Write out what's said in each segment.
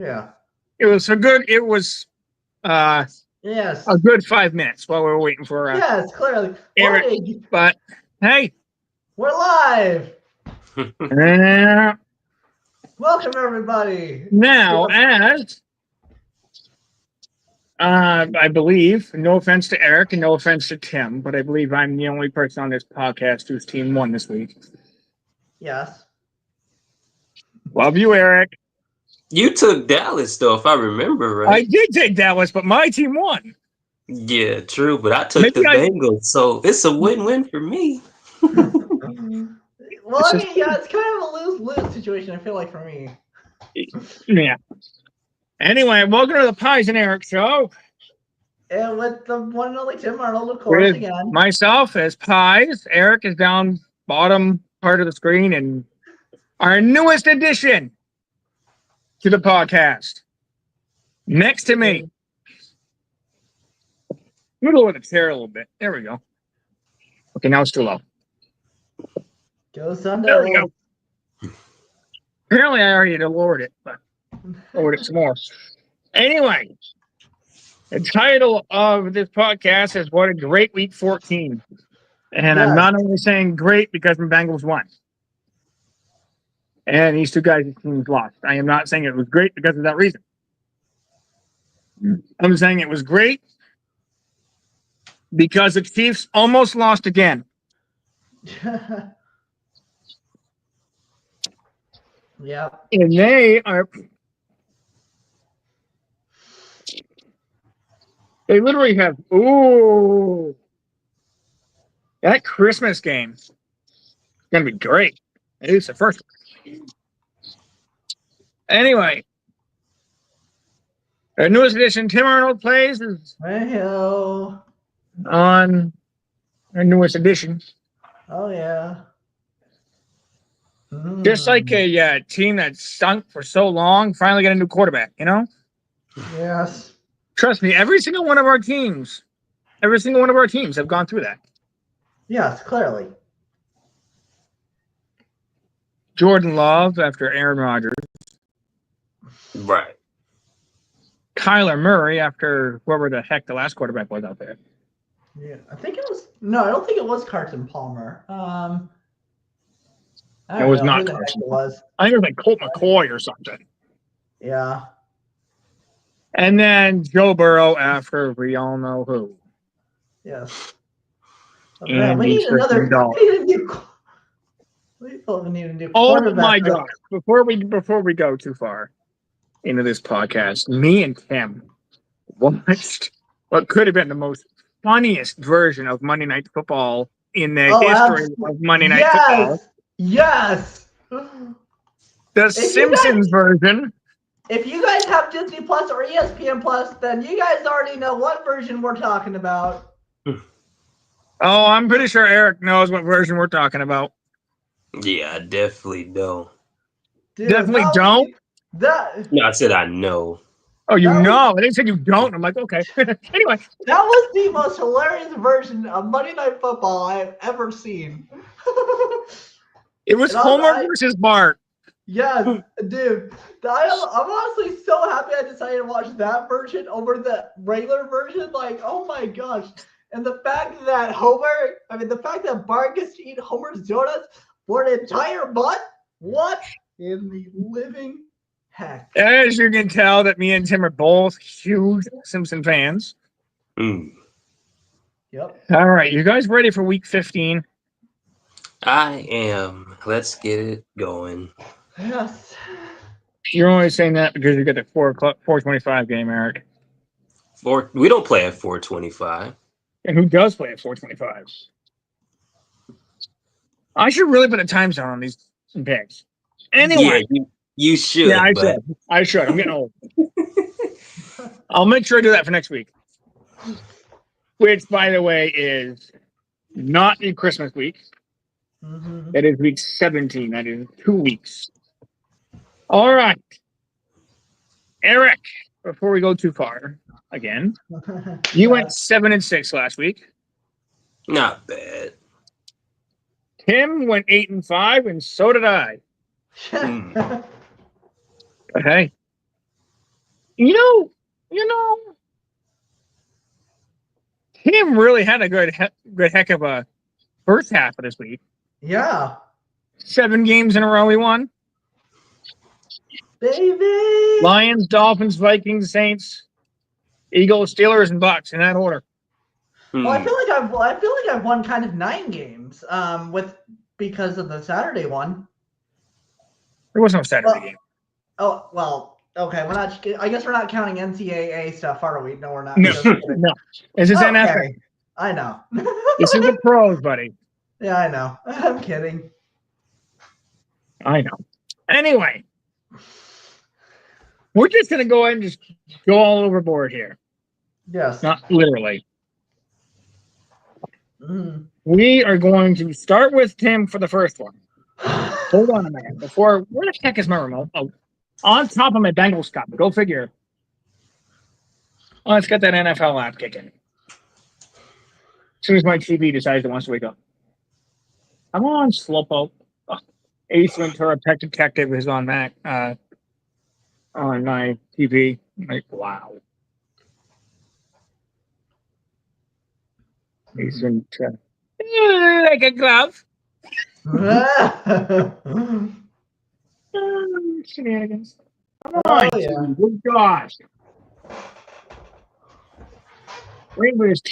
Yeah. It was Yes. a good 5 minutes while we were waiting for Yes, clearly. Eric. But hey, we're live. uh, Welcome everybody. now as I believe, no offense to Eric and no offense to Tim, but I believe I'm the only person on this podcast whose team won this week. Yes. Love you, Eric. You took Dallas, though, if I remember right. I did take Dallas, but my team won. Yeah, true, but I took the Bengals, so it's a win-win for me. Well, I mean, yeah, it's kind of a lose-lose situation, I feel like, for me. Yeah. Anyway, welcome to the Pies and Eric show. And with the one and only Tim Arnold, of course, again. Myself as Pies. Eric is down bottom part of the screen, and our newest addition to the podcast. Next to me. I'm going to lower the chair a little bit. There we go. Okay, now it's too low. Go Sunday. There we go. Apparently, I already lowered it, but lowered it some more. Anyway, the title of this podcast is What a Great Week 14. And I'm not only saying great because the Bengals won. And these two guys' teams lost. I am not saying it was great because of that reason. I'm saying it was great because the Chiefs almost lost again. Yeah. And they literally have, that Christmas game is going to be great. It's the first one. Anyway, our newest edition, Tim Arnold Plays, is on our newest edition. Oh, yeah. Just like a team that stunk for so long, finally got a new quarterback, you know? Yes. Trust me, every single one of our teams have gone through that. Yes, clearly. Jordan Love after Aaron Rodgers. Right. Kyler Murray after whoever the heck the last quarterback was out there. Yeah, I think it was. No, I don't think it was Carson Palmer. It was not Carson. It was. I think it was like Colt McCoy or something. Yeah. And then Joe Burrow after we all know who. Yes. And we need another. We need a new quarterback. Oh my God! Before we go too far into this podcast, me and Tim watched what could have been the most funniest version of Monday Night Football in the history of Monday Night Football. Yes. The Simpsons version. If you guys have Disney Plus or ESPN Plus, then you guys already know what version we're talking about. Oh, I'm pretty sure Eric knows what version we're talking about. Yeah, I definitely don't. Dude, definitely don't? No, I said I know. Oh, you know. I didn't say you don't. I'm like, okay. Anyway. That was the most hilarious version of Monday Night Football I've ever seen. It was Homer versus Bart. Yes, dude. I'm honestly so happy I decided to watch that version over the regular version. Like, oh my gosh. And the fact that Bart gets to eat Homer's donuts for an entire month? What in the living heck? As you can tell that me and Tim are both huge Simpson fans. Mm. Yep. All right, you guys ready for week 15? I am. Let's get it going. Yes. You're only saying that because you got the 4:25 game, Eric. We don't play at 4:25. And who does play at 4:25? I should really put a time zone on these picks. Anyway. Yeah, you should. Yeah, I should. I'm getting old. I'll make sure I do that for next week. Which, by the way, is not the Christmas week. Mm-hmm. That is week 17. That is 2 weeks. All right. Eric, before we go too far, again, you went 7-6 last week. Not bad. Tim went 8-5, and so did I. Mm. But hey, You know, Tim really had a good heck of a first half of this week. Yeah. 7 games in a row he won. Baby. Lions, Dolphins, Vikings, Saints, Eagles, Steelers, and Bucks in that order. Well, I feel like I've won kind of 9 games because of the Saturday one. There was no Saturday game. Oh, well, okay. I guess we're not counting NCAA stuff, are we? No, we're not. No, no. This is NFL. I know. This is the pros, buddy. Yeah, I know. I'm kidding. I know. Anyway, we're just going to go ahead and just go all overboard here. Yes. Not literally. Mm. We are going to start with Tim for the first one. Hold on a minute. Where the heck is my remote? Oh, on top of my Bengals cup. Go figure. Oh, let's get that NFL app kicking. As soon as my TV decides it wants to wake up. I'm on Slowpoke. Ace Ventura Pet Detective is on Mac on my TV. Like, wow. Ace Ventura. Like a glove. Shenanigans. Come on, good gosh. Waiting for this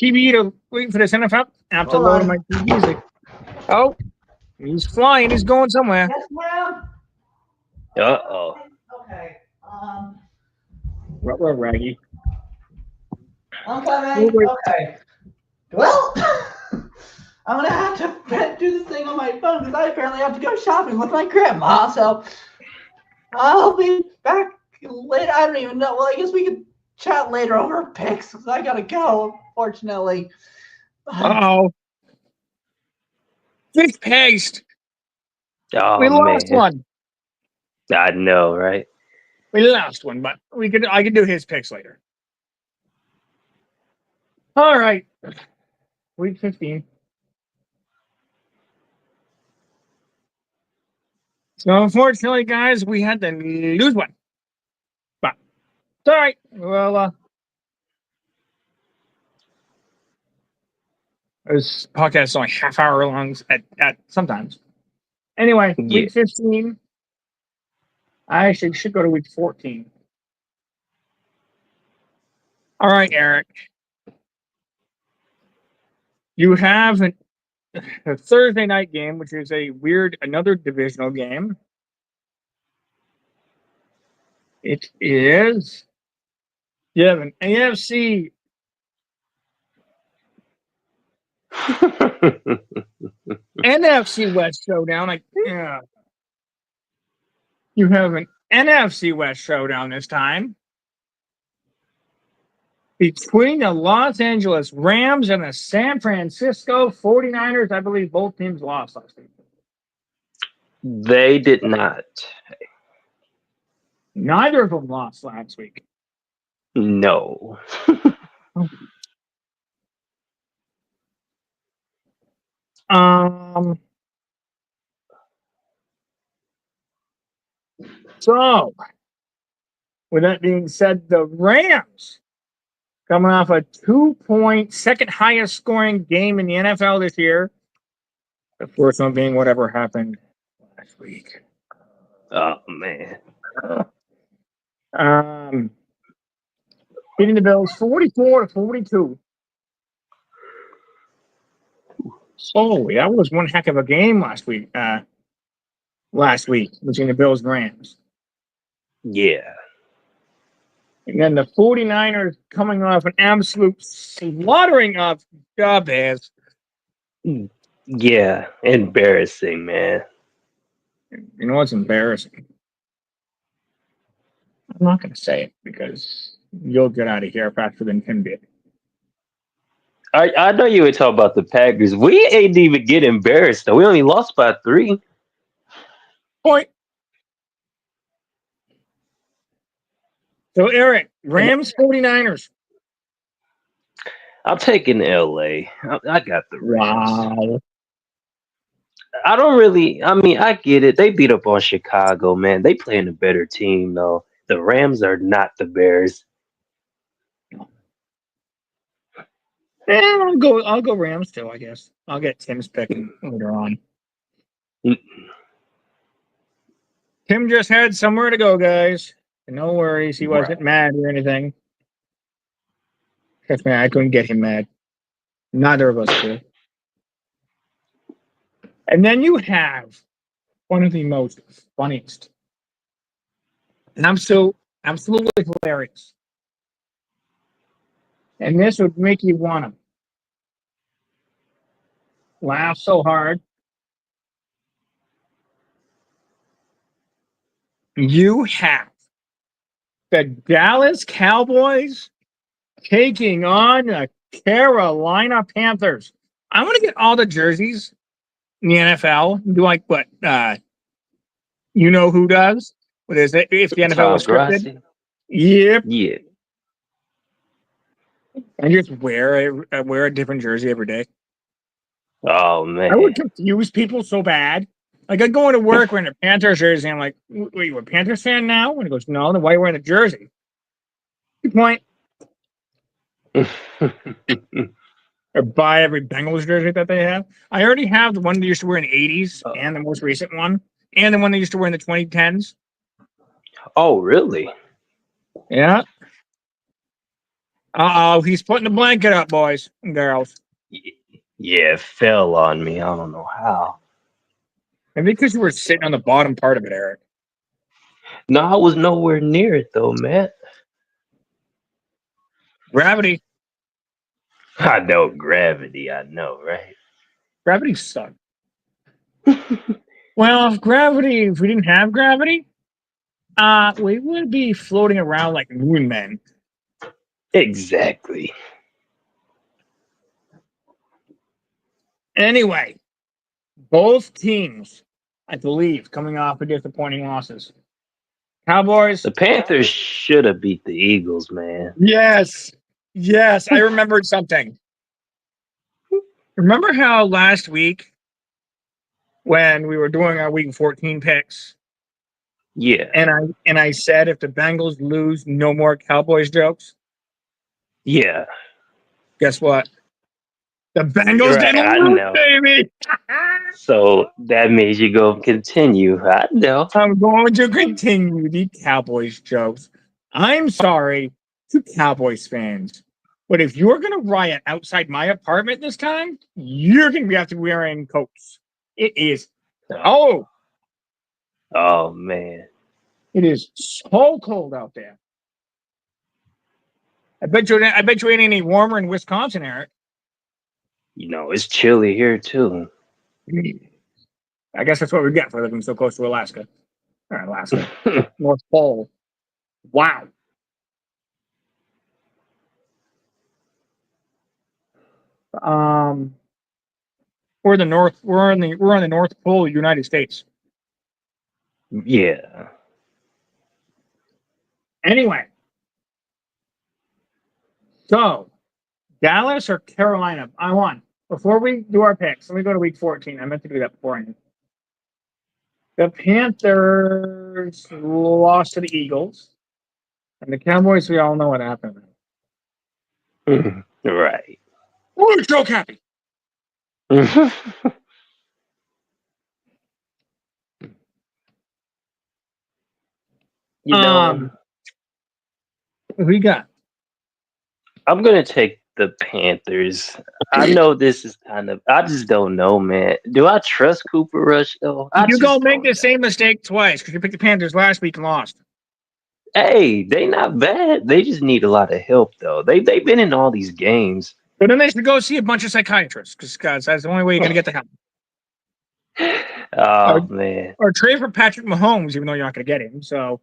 NFL app to load on my TV. Oh, he's flying. He's going somewhere. Yes, ma'am. Uh-oh. Okay. What, Raggy? I'm coming. Okay. Well, I'm gonna have to do this thing on my phone because I apparently have to go shopping with my grandma. So I'll be back later. I don't even know. Well, I guess we could chat later over pics because I gotta go. Unfortunately. Oh, fish paste. Oh, we lost one. I know, right? We lost one, but I could do his picks later. All right. Week 15. So unfortunately, guys, we had to lose one. But it's all right. Well, this podcast is only half hour long at sometimes. Anyway, week 15. I actually should go to week 14. All right, Eric. You have a Thursday night game, which is another divisional game. It is. You have an AFC. NFC West showdown. You have an NFC West showdown this time between the Los Angeles Rams and the San Francisco 49ers. I believe both teams lost last week. They did not. Neither of them lost last week. No. So, with that being said, the Rams coming off a 2-point, second highest scoring game in the NFL this year. The first one being whatever happened last week. Oh, man. Beating the Bills 44-42. Holy, that was one heck of a game last week. Between the Bills and Rams. Yeah. And then the 49ers coming off an absolute slaughtering of the Bears. Yeah, embarrassing, man. You know what's embarrassing? I'm not going to say it because you'll get out of here faster than Tim did. I know you were talking about the Packers. We ain't even get embarrassed, though. We only lost by 3. Point. So, Eric, Rams, 49ers. I'm taking LA. I got the Rams. Wow. I get it. They beat up on Chicago, man. They playing a better team, though. The Rams are not the Bears. Yeah, I'll go Rams too, I guess. I'll get Tim's pick later on. Tim just had somewhere to go, guys. No worries, he wasn't mad or anything. Trust me, I couldn't get him mad. Neither of us could. And then you have one of the most funniest and absolutely hilarious. And this would make you want to laugh so hard. You have the Dallas Cowboys taking on the Carolina Panthers. I want to get all the jerseys in the NFL. Do like what you know who does? What is it? If the NFL was scripted? Grassi? Yep. Yeah. I just wear a different jersey every day. Oh man. I would confuse people so bad. Like I go into work wearing a Panthers jersey, and I'm like, "Wait, you a Panthers fan now?" And he goes, "No, then why are you wearing a jersey?" Good point. Or buy every Bengals jersey that they have. I already have the one they used to wear in the 80s and the most recent one, and the one they used to wear in the 2010s. Oh, really? Yeah. Uh-oh, he's putting the blanket up, boys and girls. Yeah, it fell on me. I don't know how. Maybe because you were sitting on the bottom part of it, Eric. No, I was nowhere near it though, man. Gravity. I know gravity. I know, right? Gravity sucked. Well, if we didn't have gravity, we would be floating around like moon men. Exactly. Anyway, both teams, I believe, coming off of disappointing losses. Cowboys. The Panthers should have beat the Eagles, man. Yes. I remembered something. Remember how last week when we were doing our week 14 picks? Yeah. And I said if the Bengals lose, no more Cowboys jokes. Yeah. Guess what? The Bengals didn't lose, baby. So that means you go continue. I know. I'm going to continue the Cowboys jokes. I'm sorry to Cowboys fans, but if you're going to riot outside my apartment this time, you're going to have to be wearing coats. It is. Oh man. It is so cold out there. I bet you ain't any warmer in Wisconsin, Eric. You know, it's chilly here too. I guess that's what we get for living so close to Alaska. Or Alaska. North Pole. Wow. We're on the North Pole of the United States. Yeah. Anyway. So, Dallas or Carolina? I won. Before we do our picks, let me go to week 14. I meant to do that beforehand. The Panthers lost to the Eagles. And the Cowboys, we all know what happened. Right. We're so happy. You know, we got. I'm gonna take the Panthers. I know this is I just don't know, man. Do I trust Cooper Rush though? You gonna make the same mistake twice because you picked the Panthers last week and lost. Hey, they not bad. They just need a lot of help though. They've been in all these games. But then they should go see a bunch of psychiatrists because that's the only way you're gonna get the help. Man. Or trade for Patrick Mahomes, even though you're not gonna get him. So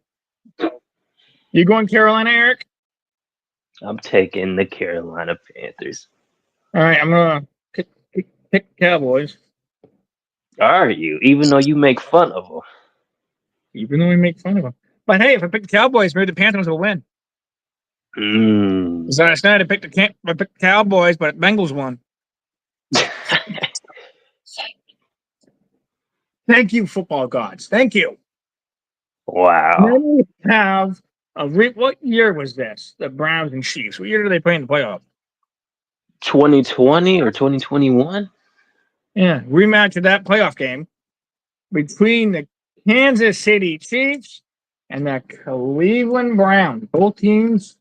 you going Carolina, Eric? I'm taking the Carolina Panthers. All right, I'm gonna pick Cowboys. Are you? Even though you make fun of them. Even though we make fun of them. But hey, if I pick the Cowboys, maybe the Panthers will win. So last night I picked the Cowboys, but Bengals won. Thank you, football gods. Thank you. Wow. Then we have What year was this? The Browns and Chiefs. What year did they play in the playoff? 2020 or 2021? Yeah, rematch of that playoff game between the Kansas City Chiefs and the Cleveland Browns. Both teams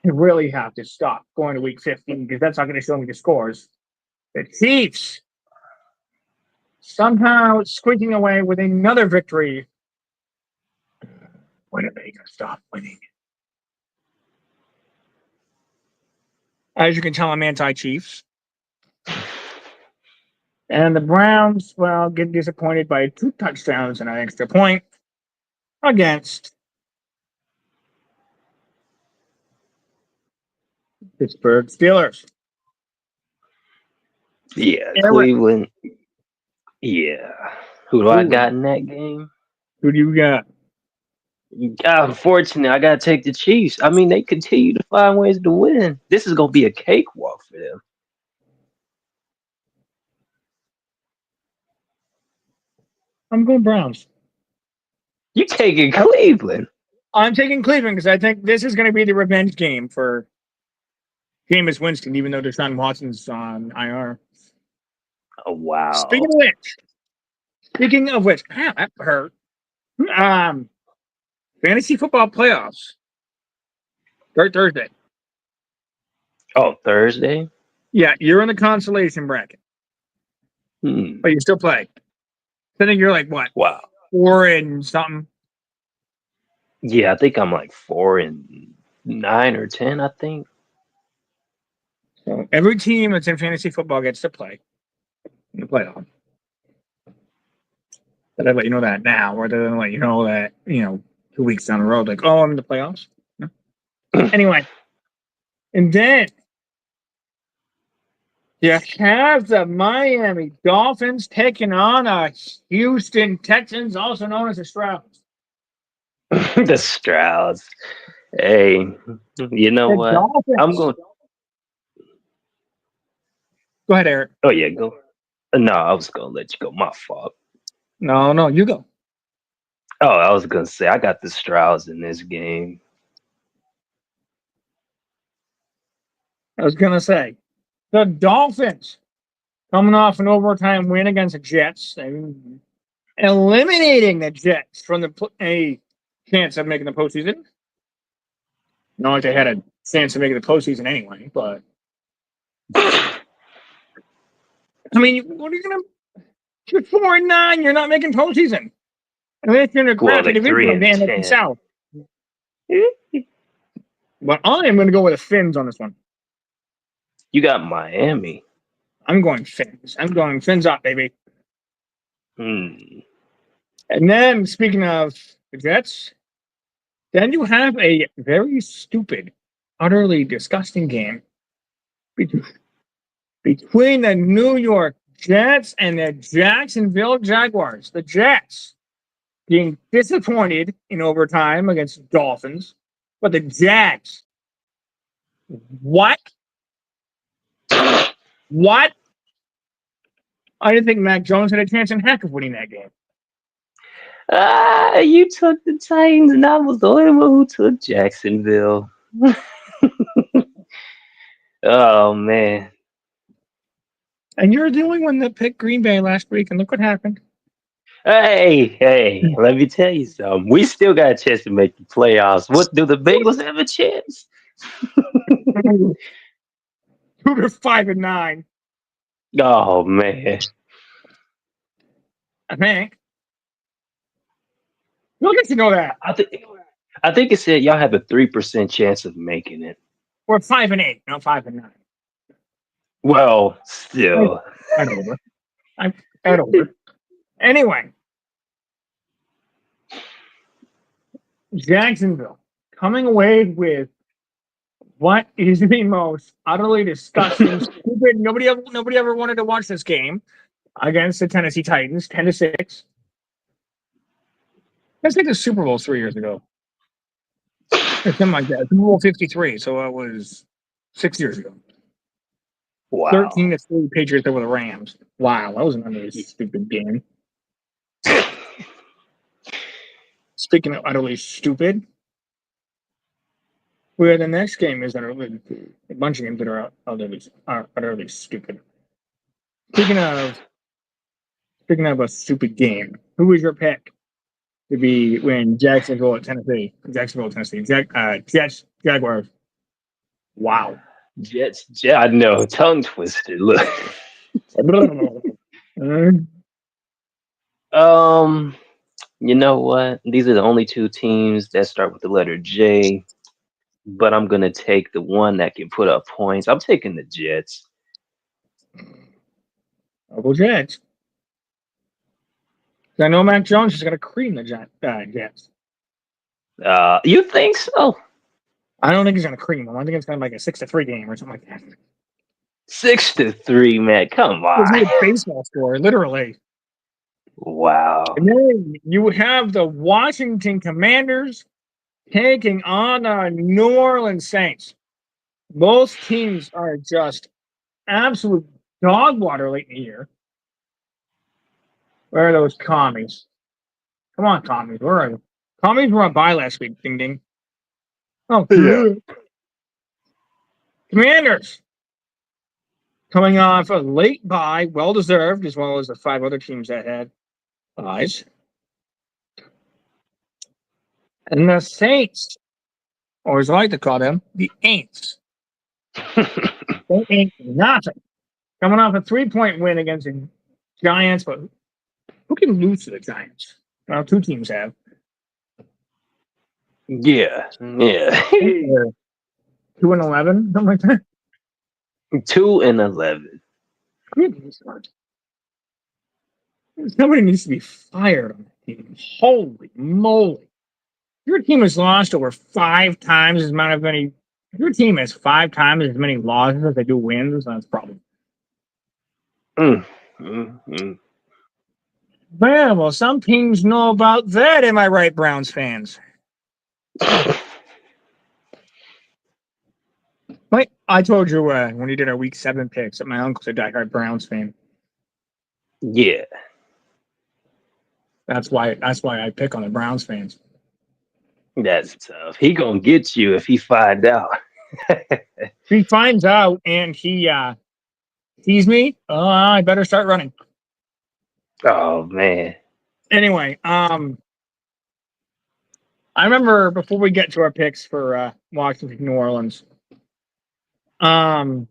really have to stop going to week 15 because that's not going to show me the scores. The Chiefs somehow squeaking away with another victory. When are they going to stop winning? As you can tell, I'm anti-Chiefs. And the Browns, well, get disappointed by 2 touchdowns and an extra point against Pittsburgh Steelers. Yeah, Eric, Cleveland. Yeah. Who do I got in that game? who do you got? Unfortunately, I gotta take the Chiefs. I mean, they continue to find ways to win. This is gonna be a cakewalk for them. I'm going Browns. You taking Cleveland? I'm taking Cleveland because I think this is going to be the revenge game for Jameis Winston, even though Deshaun Watson's on IR. Oh wow! Speaking of which, man, that hurt. Fantasy football playoffs. Thursday. Oh, Thursday? Yeah, you're in the consolation bracket, but you still play. I think you're like what? Wow. 4 and something. Yeah, I think I'm like 4 and 9 or 10. I think. So every team that's in fantasy football gets to play in the playoff. But I let you know that now, rather than let you know that 2 weeks down the road, like, oh, I'm in the playoffs. No. Anyway, and then you have the Miami Dolphins taking on a Houston Texans, also known as the Strouds. The Strouds. Hey, you know The what? Dolphins. I'm going. Go ahead, Eric. Oh yeah, go. No, I was gonna let you go. My fault. No, you go. Oh, I was gonna say I got the Strouds in this game. I was gonna say the Dolphins coming off an overtime win against the Jets, and eliminating the Jets from a chance of making the postseason. Not like they had a chance of making the postseason anyway, but I mean, what are you gonna? You're 4 and 9. You're not making postseason. Unless you're in a Well, crappy they division 3 like and the NFC 10. South. But I am going to go with the Finns on this one. You got Miami. I'm going Finns. I'm going Finns up, baby. Hmm. And then, speaking of the Jets, then you have a very stupid, utterly disgusting game between the New York Jets and the Jacksonville Jaguars. The Jets being disappointed in overtime against the Dolphins, but the Jags, what? What? I didn't think Mac Jones had a chance in heck of winning that game. You took the Titans, and I was the only one who took Jacksonville. Oh man. And you're the only one that picked Green Bay last week, and look what happened. Hey, let me tell you something. We still got a chance to make the playoffs. What do the Bengals have a chance? 2-5 and 9. Oh man. I think. Look at you know that. I think it said y'all have a 3% chance of making it. We're 5 and 8, not 5 and 9. Well, still. I'm over. Anyway, Jacksonville coming away with what is the most utterly disgusting, stupid. Nobody ever wanted to watch this game against the Tennessee Titans, 10-6. Let's take the Super Bowl 3 years ago. Or something like that. Super Bowl 53, so it was 6 years ago. Wow. 13-3 Patriots over the Rams. Wow, that was another stupid game. Speaking of utterly stupid, where the next game is utterly a bunch of games that are utterly stupid. Speaking of a stupid game, who was your pick to be when Jacksonville at Tennessee? Jets, Jaguars. Wow. Jets. I know. Tongue twister. Look. You know what? These are the only two teams that start with the letter J. But I'm gonna take the one that can put up points. I'm taking the Jets. I'll go Jets. I know Mac Jones is going to cream the Jets. You think so? I don't think he's going to cream them. I think it's going to be like a 6-3 game or something like that. 6-3, man. Come It's on. a baseball score, literally. Wow. And then you have the Washington Commanders taking on the New Orleans Saints. Both teams are just absolute dog water late in the year. Where are those commies? Come on, commies. Where are you? Commies were on bye last week. Ding, ding. Oh, Yeah. Commanders coming off a late bye, well deserved, as well as the 5 other teams that had byes. And the Saints, or as I like to call them, the Aints. They ain't nothing. Coming off a 3-point win against the Giants, but who can lose to the Giants? Well, 2 teams have. Yeah. 2-11, something like that. 2-11. Somebody needs to be fired on that team. Holy moly. Your team has lost over 5 times as many. Your team has 5 times as many losses as they do wins. That's a problem. Yeah, well, some teams know about that. Am I right, Browns fans? I told you when we did our Week 7 picks that my uncle's a diehard Browns fan. Yeah. That's why I pick on the Browns fans. That's tough. He gonna get you if he find out. If he finds out and he sees me, I better start running. Oh man. Anyway, I remember before we get to our picks for Washington, New Orleans, I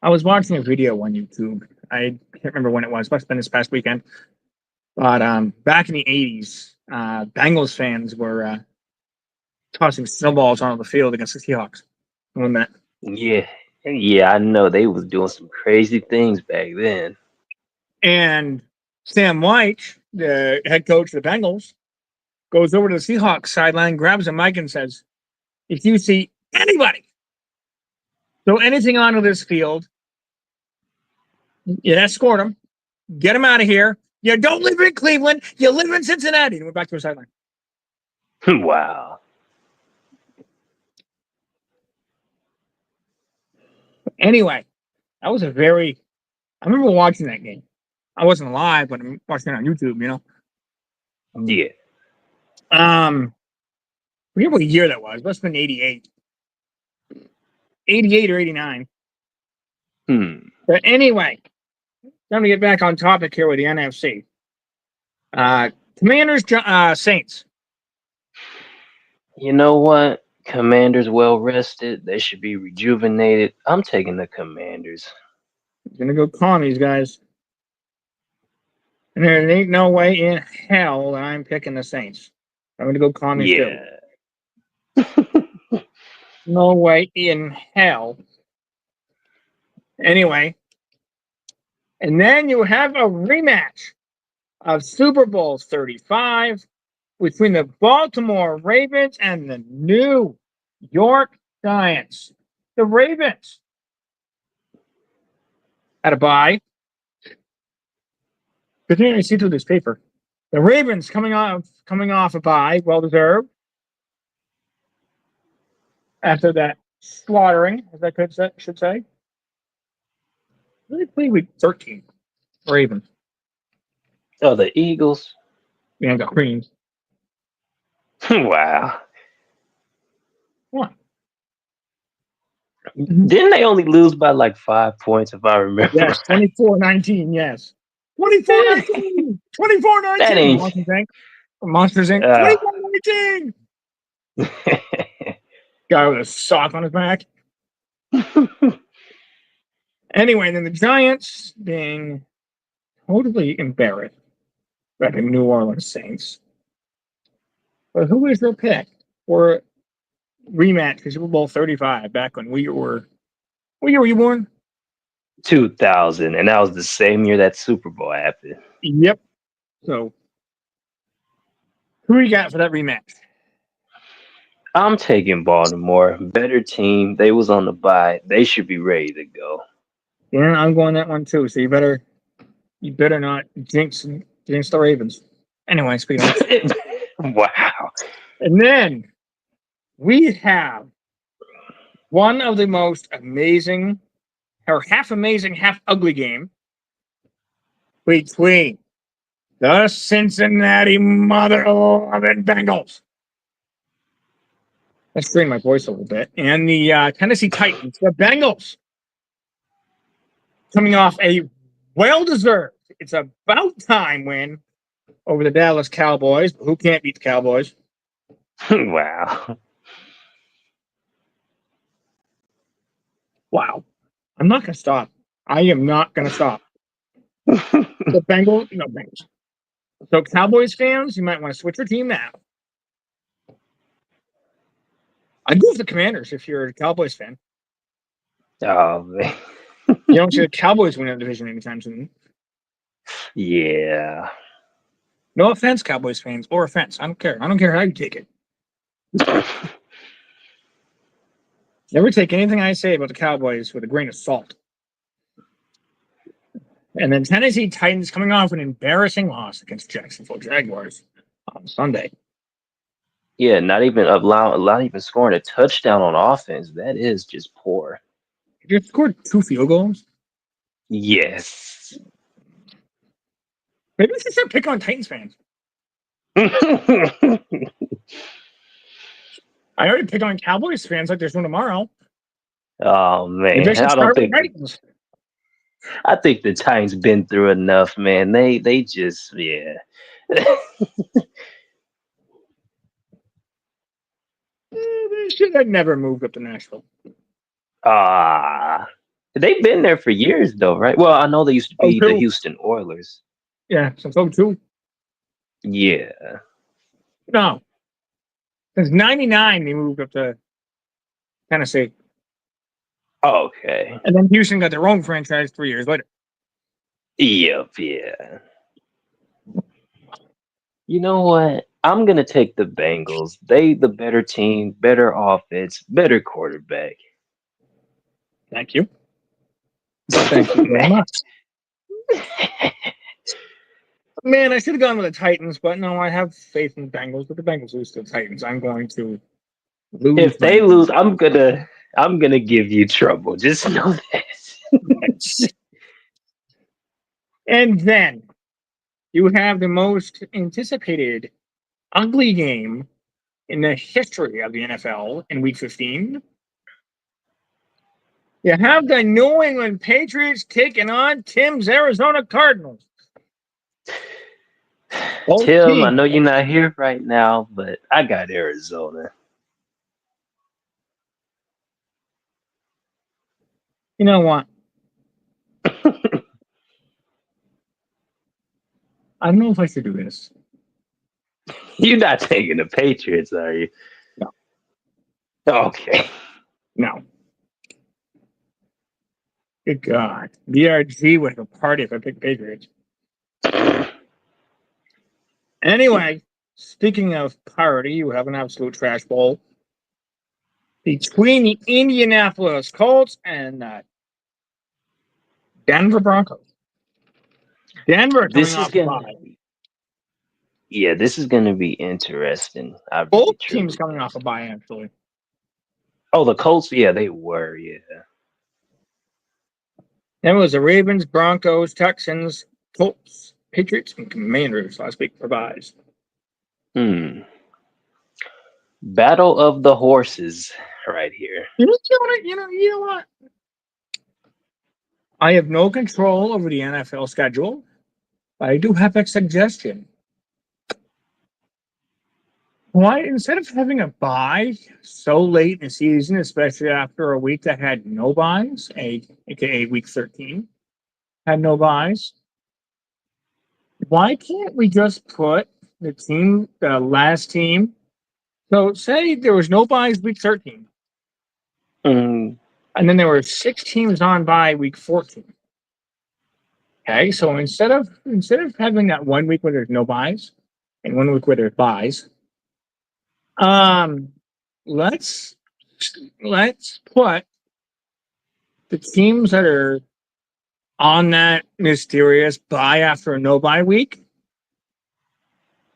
was watching a video on YouTube. I can't remember when it was. Must have been this past weekend. But back in the 80s, Bengals fans were tossing snowballs onto the field against the Seahawks. Remember that? Yeah, I know they was doing some crazy things back then. And Sam White, the head coach of the Bengals, goes over to the Seahawks sideline, grabs a mic, and says, "If you see anybody throw anything onto this field, you escort them, get them out of here. You don't live in Cleveland, you live in Cincinnati." And went back to the sideline. Wow. Anyway, that was I remember watching that game. I wasn't alive, but I'm watching it on YouTube, you know? Yeah. I forget what year that was. It must have been 88. 88 or 89. But anyway, time to get back on topic here with the NFC. Commanders, Saints. You know what? Commanders well rested. They should be rejuvenated. I'm taking the Commanders. I'm going to go commies, guys. And there ain't no way in hell that I'm picking the Saints. I'm going to go commies too. No way in hell. Anyway, and then you have a rematch of Super Bowl 35 between the Baltimore Ravens and the New York Giants. The Ravens had a bye. Continue to see through this paper. The Ravens coming off a bye, well deserved. After that slaughtering, as I should say. Really played week 13. Ravens. Oh, the Eagles. Yeah, got creams. Wow. What? Didn't they only lose by like 5 points, if I remember Yes, right? 24-19, yes. 24-19! That 24-19! ain't. Monsters Inc. Monsters Inc. Uh, 24-19! Guy with a sock on his back. Anyway, then the Giants being totally embarrassed by the New Orleans Saints. But who is their pick for rematch for Super Bowl 35 back when we were. What year were you born? 2000, and that was the same year that Super Bowl happened. Yep. So, who you got for that rematch? I'm taking Baltimore. Better team. They was on the bye. They should be ready to go. Yeah, I'm going that one too. So you better not jinx the Ravens. Anyway, speaking of which, Wow. and then we have one of the most amazing, or half amazing, half ugly game between the Cincinnati mother loving Bengals. Let's strain my voice a little bit. And the Tennessee Titans, the Bengals, coming off a well-deserved, it's about time win over the Dallas Cowboys. But who can't beat the Cowboys? Wow. Wow. I'm not going to stop. I am not going to stop. The Bengals, no Bengals. So Cowboys fans, you might want to switch your team now. I'd go with the Commanders if you're a Cowboys fan. Oh man. You don't see the Cowboys win a division anytime soon. Yeah. No offense, Cowboys fans, or offense. I don't care. I don't care how you take it. Never take anything I say about the Cowboys with a grain of salt. And then Tennessee Titans coming off an embarrassing loss against Jacksonville Jaguars on Sunday. Yeah, not even scoring a touchdown on offense. That is just poor. You scored 2 field goals. Yes. Maybe we should start picking on Titans fans. I already picked on Cowboys fans like there's no tomorrow. Oh Maybe I man, should start with Titans. I think the Titans been through enough, man. They just yeah. They should have never moved up to Nashville. Ah, they've been there for years though, right? Well, I know they used to Oh, be the two. Houston Oilers. Yeah, since 02. Yeah. No. Since 99, they moved up to Tennessee. Okay. And then Houston got their own franchise 3 years later. Yep. Yeah. You know what? I'm gonna take the Bengals. They the better team, better offense, better quarterback. Thank you. Thank you very much. Man, I should have gone with the Titans, but no, I have faith in the Bengals. But the Bengals lose to the Titans, I'm going to lose If my they lose, I'm gonna give you trouble. Just know that. And then you have the most anticipated ugly game in the history of the NFL in Week 15. You have the New England Patriots taking on Tim's Arizona Cardinals. Both Tim, I teams. know you're not here right now, but I got Arizona. You know what? I don't know if I should do this. You're not taking the Patriots, are you? No. Okay. No. Good God. BRG would have a party if I picked Patriots. Anyway, speaking of party, you have an absolute trash bowl between the Indianapolis Colts and Denver Broncos. Denver coming This is off a gonna bye. Yeah, this is gonna be interesting. I really Both teams truly coming think off a so. bye, actually. Oh, the Colts, yeah, they were, yeah. Then it was the Ravens, Broncos, Texans, Colts, Patriots, and Commanders last week for byes. Hmm. Battle of the horses, right here. You know what? I have no control over the NFL schedule. I do have a suggestion. Why, instead of having a bye so late in the season, especially after a week that had no buys, aka week 13, had no buys, why can't we just put the last team? So, say there was no buys week 13, Mm, and then there were 6 teams on bye week 14. Okay, so instead of having that 1 week where there's no buys and 1 week where there's buys, um, let's let's put the teams that are on that mysterious buy after a no buy week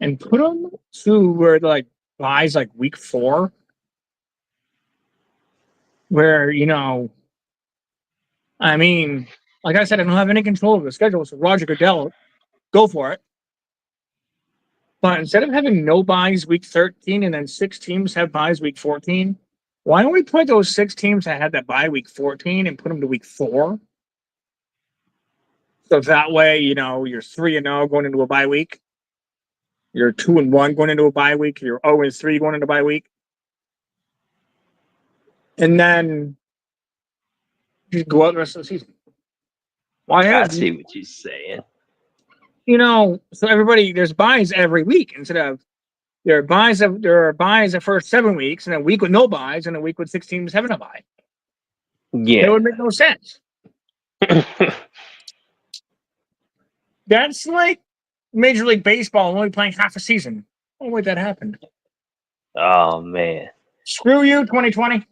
and put them to where like buys like week 4, where I mean, like I said, I don't have any control of the schedule, so Roger Goodell, go for it. But instead of having no buys week 13 and then 6 teams have buys week 14, why don't we put those 6 teams that had that bye week 14 and put them to week 4? So that way, you're 3-0 going into a bye week. You're 2-1 going into a bye week. You're 0-3 going into a bye week. And then just go out the rest of the season. Why I have see what you're saying. so everybody, there's buys every week instead of there are buys the first 7 weeks and a week with no buys and a week with 6 teams having a bye. Yeah. That would make no sense. That's like Major League Baseball only playing half a season. Oh wait, that happened. Oh man. Screw you, 2020.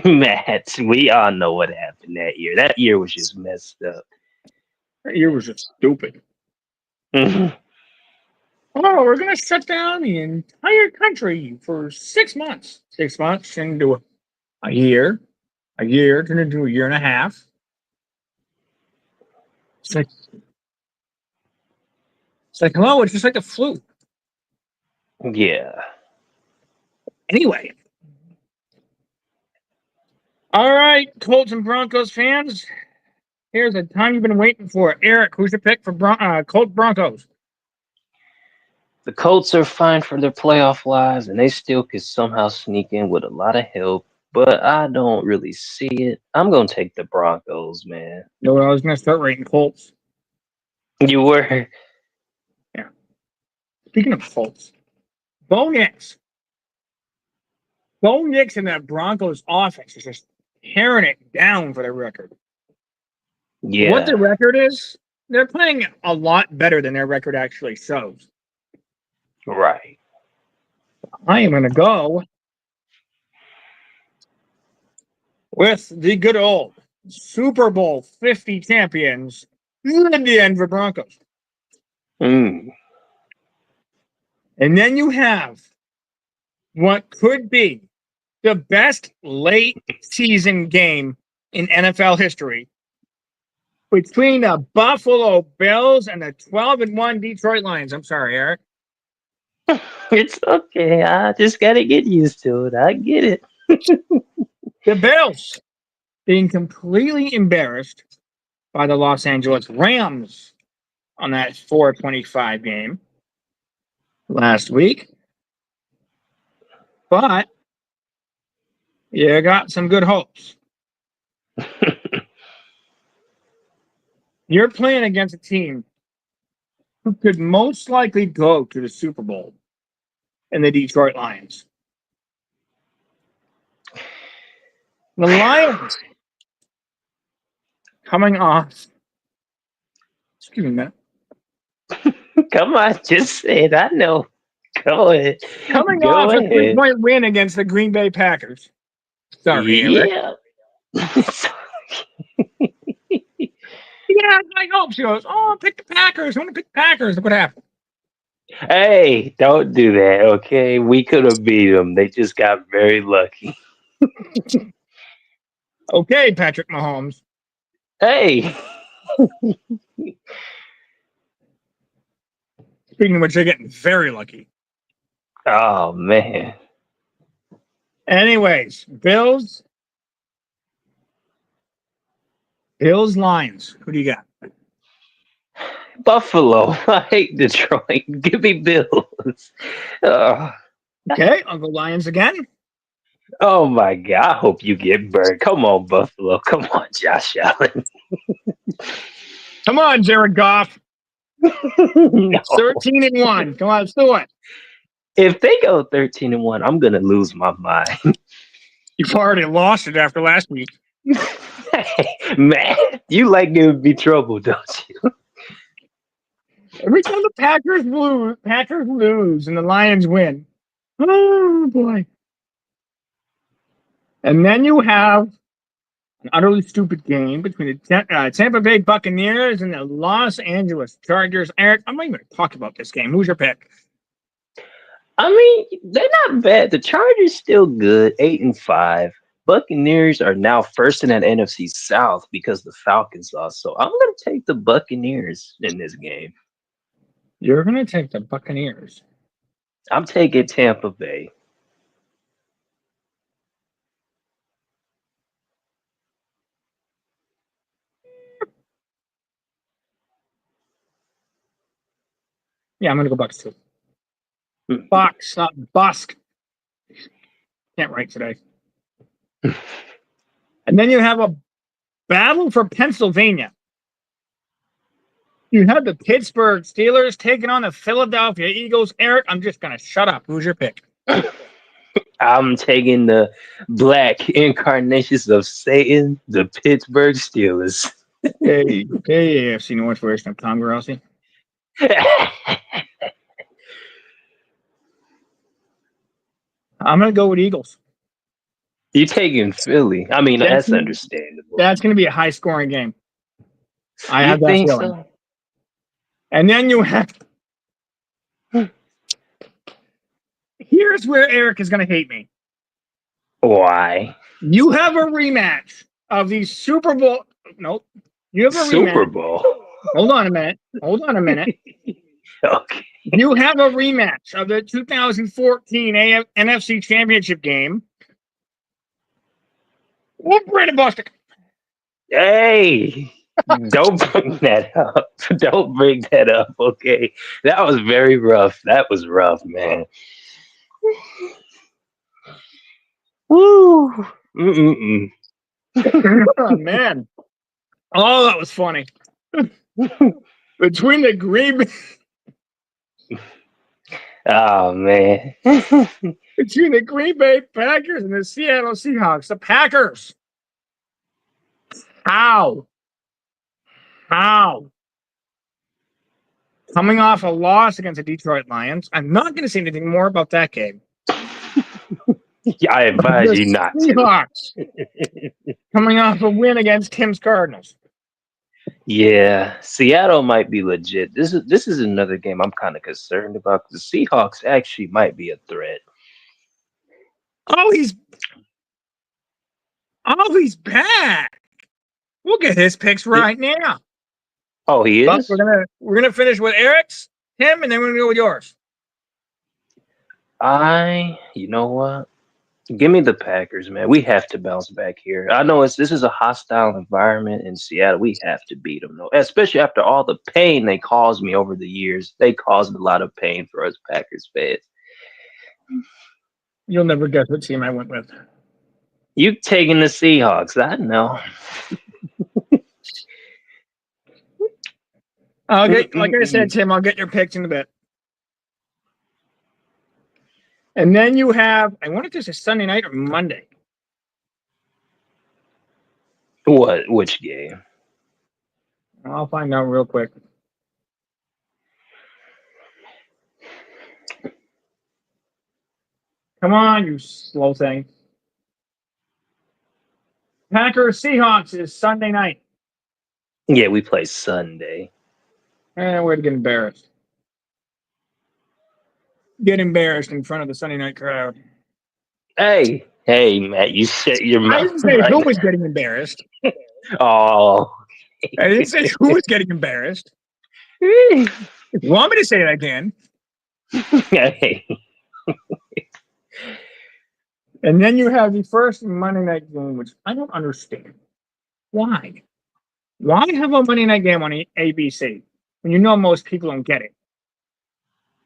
Matt, we all know what happened that year. That year was just messed up. That year was just stupid. Mhm. Oh, we're gonna shut down the entire country for 6 months. 6 months into a year. A year turned into a year and a half. It's like hello, it's just like the flu. Yeah. Anyway. All right, Colts and Broncos fans. Here's a time you've been waiting for. Eric, who's your pick for Colts Broncos? The Colts are fine for their playoff lives, and they still could somehow sneak in with a lot of help, but I don't really see it. I'm going to take the Broncos, man. No, I was going to start rating Colts. You were? Yeah. Speaking of Colts, Bo Nix and that Broncos offense is just tearing it down for the record. Yeah. What the record is, they're playing a lot better than their record actually shows. Right. I am going to go with the good old Super Bowl 50 champions, the Denver Broncos. Mm. And then you have what could be the best late season game in NFL history between the Buffalo Bills and the 12-1 Detroit Lions. I'm sorry, Eric. It's okay. I just got to get used to it. I get it. The Bills being completely embarrassed by the Los Angeles Rams on that 425 game last week. But you got some good hopes. You're playing against a team who could most likely go to the Super Bowl in the Detroit Lions. The Lions coming off. Excuse me a minute. Come on, just say it. I know. Go ahead. Coming Go off a ahead. 3-point win against the Green Bay Packers. Sorry, Eric. Yeah. Yeah, I hope she goes, oh, pick the Packers. I want to pick the Packers. Look what happened. Hey, don't do that, okay? We could have beat them. They just got very lucky. Okay, Patrick Mahomes. Hey. Speaking of which, they're getting very lucky. Oh man. Anyways, Bills, Lions. Who do you got? Buffalo. I hate Detroit. Give me Bills. Uh, Okay, I'll go Lions again. oh my god. I hope you get burned. Come on, Buffalo. Come on, Josh Allen. Come on, Jared Goff. No. 13-1. Come on, let's do it. If they go 13-1, I'm gonna lose my mind. You've already lost it after last week. Hey, man, you like giving me trouble, don't you? Every time the Packers lose and the Lions win. Oh boy. And then you have an utterly stupid game between the Tampa Bay Buccaneers and the Los Angeles Chargers. Eric, I'm not even going to talk about this game. Who's your pick? I mean, they're not bad. The Chargers still good, 8-5. Buccaneers are now first in that NFC South because the Falcons lost. So I'm gonna take the Buccaneers in this game. You're going to take the Buccaneers. I'm taking Tampa Bay. Yeah, I'm going to go Bucks too. Hmm. Bucks, not Busk. Can't write today. And then you have a battle for Pennsylvania. You have the Pittsburgh Steelers taking on the Philadelphia Eagles. Eric, I'm just going to shut up. Who's your pick? I'm taking the black incarnations of Satan, the Pittsburgh Steelers. Hey, AFC North version of Tom Grossi. I'm going to go with Eagles. You taking Philly? I mean, that's understandable. That's going to be a high-scoring game. I You have that think feeling. so? And then you have... Here's where Eric is going to hate me. Why? You have a rematch of the Super Bowl... Nope. You have a Super rematch. Bowl. Hold on a minute. Okay. You have a rematch of the 2014 NFC Championship game. With Brandon Bostic. Hey, don't bring that up. Don't bring that up, okay? That was very rough. That was rough, man. Woo. Mm-mm-mm. Oh, man. Oh, that was funny. Between the Green Bay... Oh, man. Between the Green Bay Packers and the Seattle Seahawks. The Packers. How? Coming off a loss against the Detroit Lions. I'm not going to say anything more about that game. Yeah, I advise you not to. Seahawks. Coming off a win against Tim's Cardinals. Yeah, Seattle might be legit. This is another game I'm kind of concerned about because the Seahawks actually might be a threat. Oh, he's back. We'll get his picks right now. Oh, he But is? we're gonna finish with Eric's, Tim, and then we're gonna go with yours. You know what? Give me the Packers, man. We have to bounce back here. I know this is a hostile environment in Seattle. We have to beat them, though, especially after all the pain they caused me over the years. They caused a lot of pain for us Packers fans. You'll never guess what team I went with. You taking the Seahawks? I know. Like I said, Tim, I'll get your picks in a bit. And then you have, I wonder if this is Sunday night or Monday. What? Which game? I'll find out real quick. Come on, you slow thing. Packers Seahawks is Sunday night. Yeah, we play Sunday. And we're to get embarrassed. Get embarrassed in front of the Sunday night crowd. Hey, Matt, you set your mouth. I didn't say who was getting embarrassed. Oh. I didn't say who was getting embarrassed. If you want me to say it again. Hey. And then you have the first Monday night game, which I don't understand. Why? Why have a Monday night game on ABC when you know most people don't get it?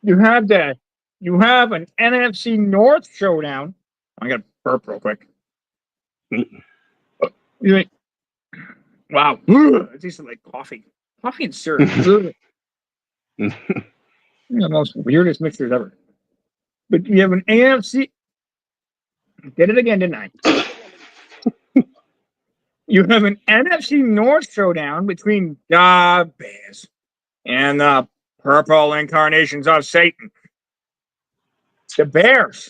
You have an NFC North showdown. I got to burp real quick. You like, wow, it tastes like coffee and syrup. The most weirdest mixtures ever. But you have an AFC. Did it again, didn't I? You have an NFC North showdown between the Bears and the purple incarnations of Satan. The Bears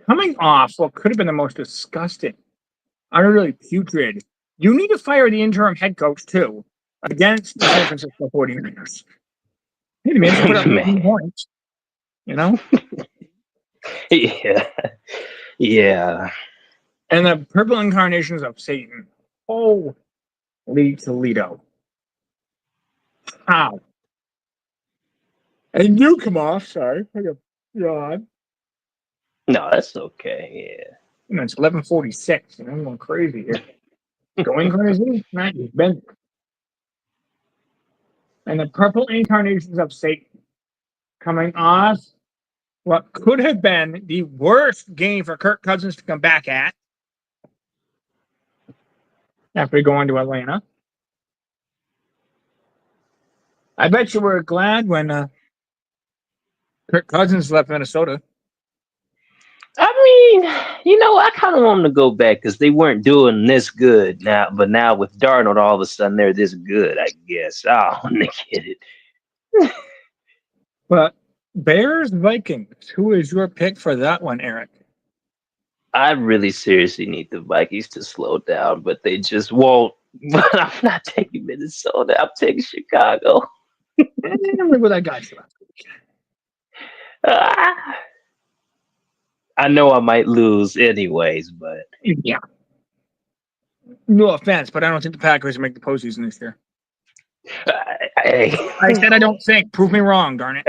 coming off what could have been the most disgusting, utterly putrid. You need to fire the interim head coach too against the San Francisco 49ers. Hey, man, just put up 3 points. You know? Yeah. Yeah. And the purple incarnations of Satan. Holy Toledo. How? And you come off, sorry. God. No, that's okay. Yeah. You know, it's 11:46, and I'm going crazy here. Going crazy? Not you've been. And the purple incarnations of Satan coming off what could have been the worst game for Kirk Cousins to come back at after going to Atlanta. I bet you were glad when Kirk Cousins left Minnesota. I mean, I kind of want them to go back because they weren't doing this good now. But now with Darnold, all of a sudden they're this good, I guess. Oh, they get it. But Bears Vikings, who is your pick for that one, Eric? I really seriously need the Vikings to slow down, but they just won't. But I'm not taking Minnesota. I'm taking Chicago. Look what I got you. Ah. I know I might lose anyways, but Yeah. No offense, but I don't think the Packers will make the postseason this year. I said I don't think. Prove me wrong, darn it.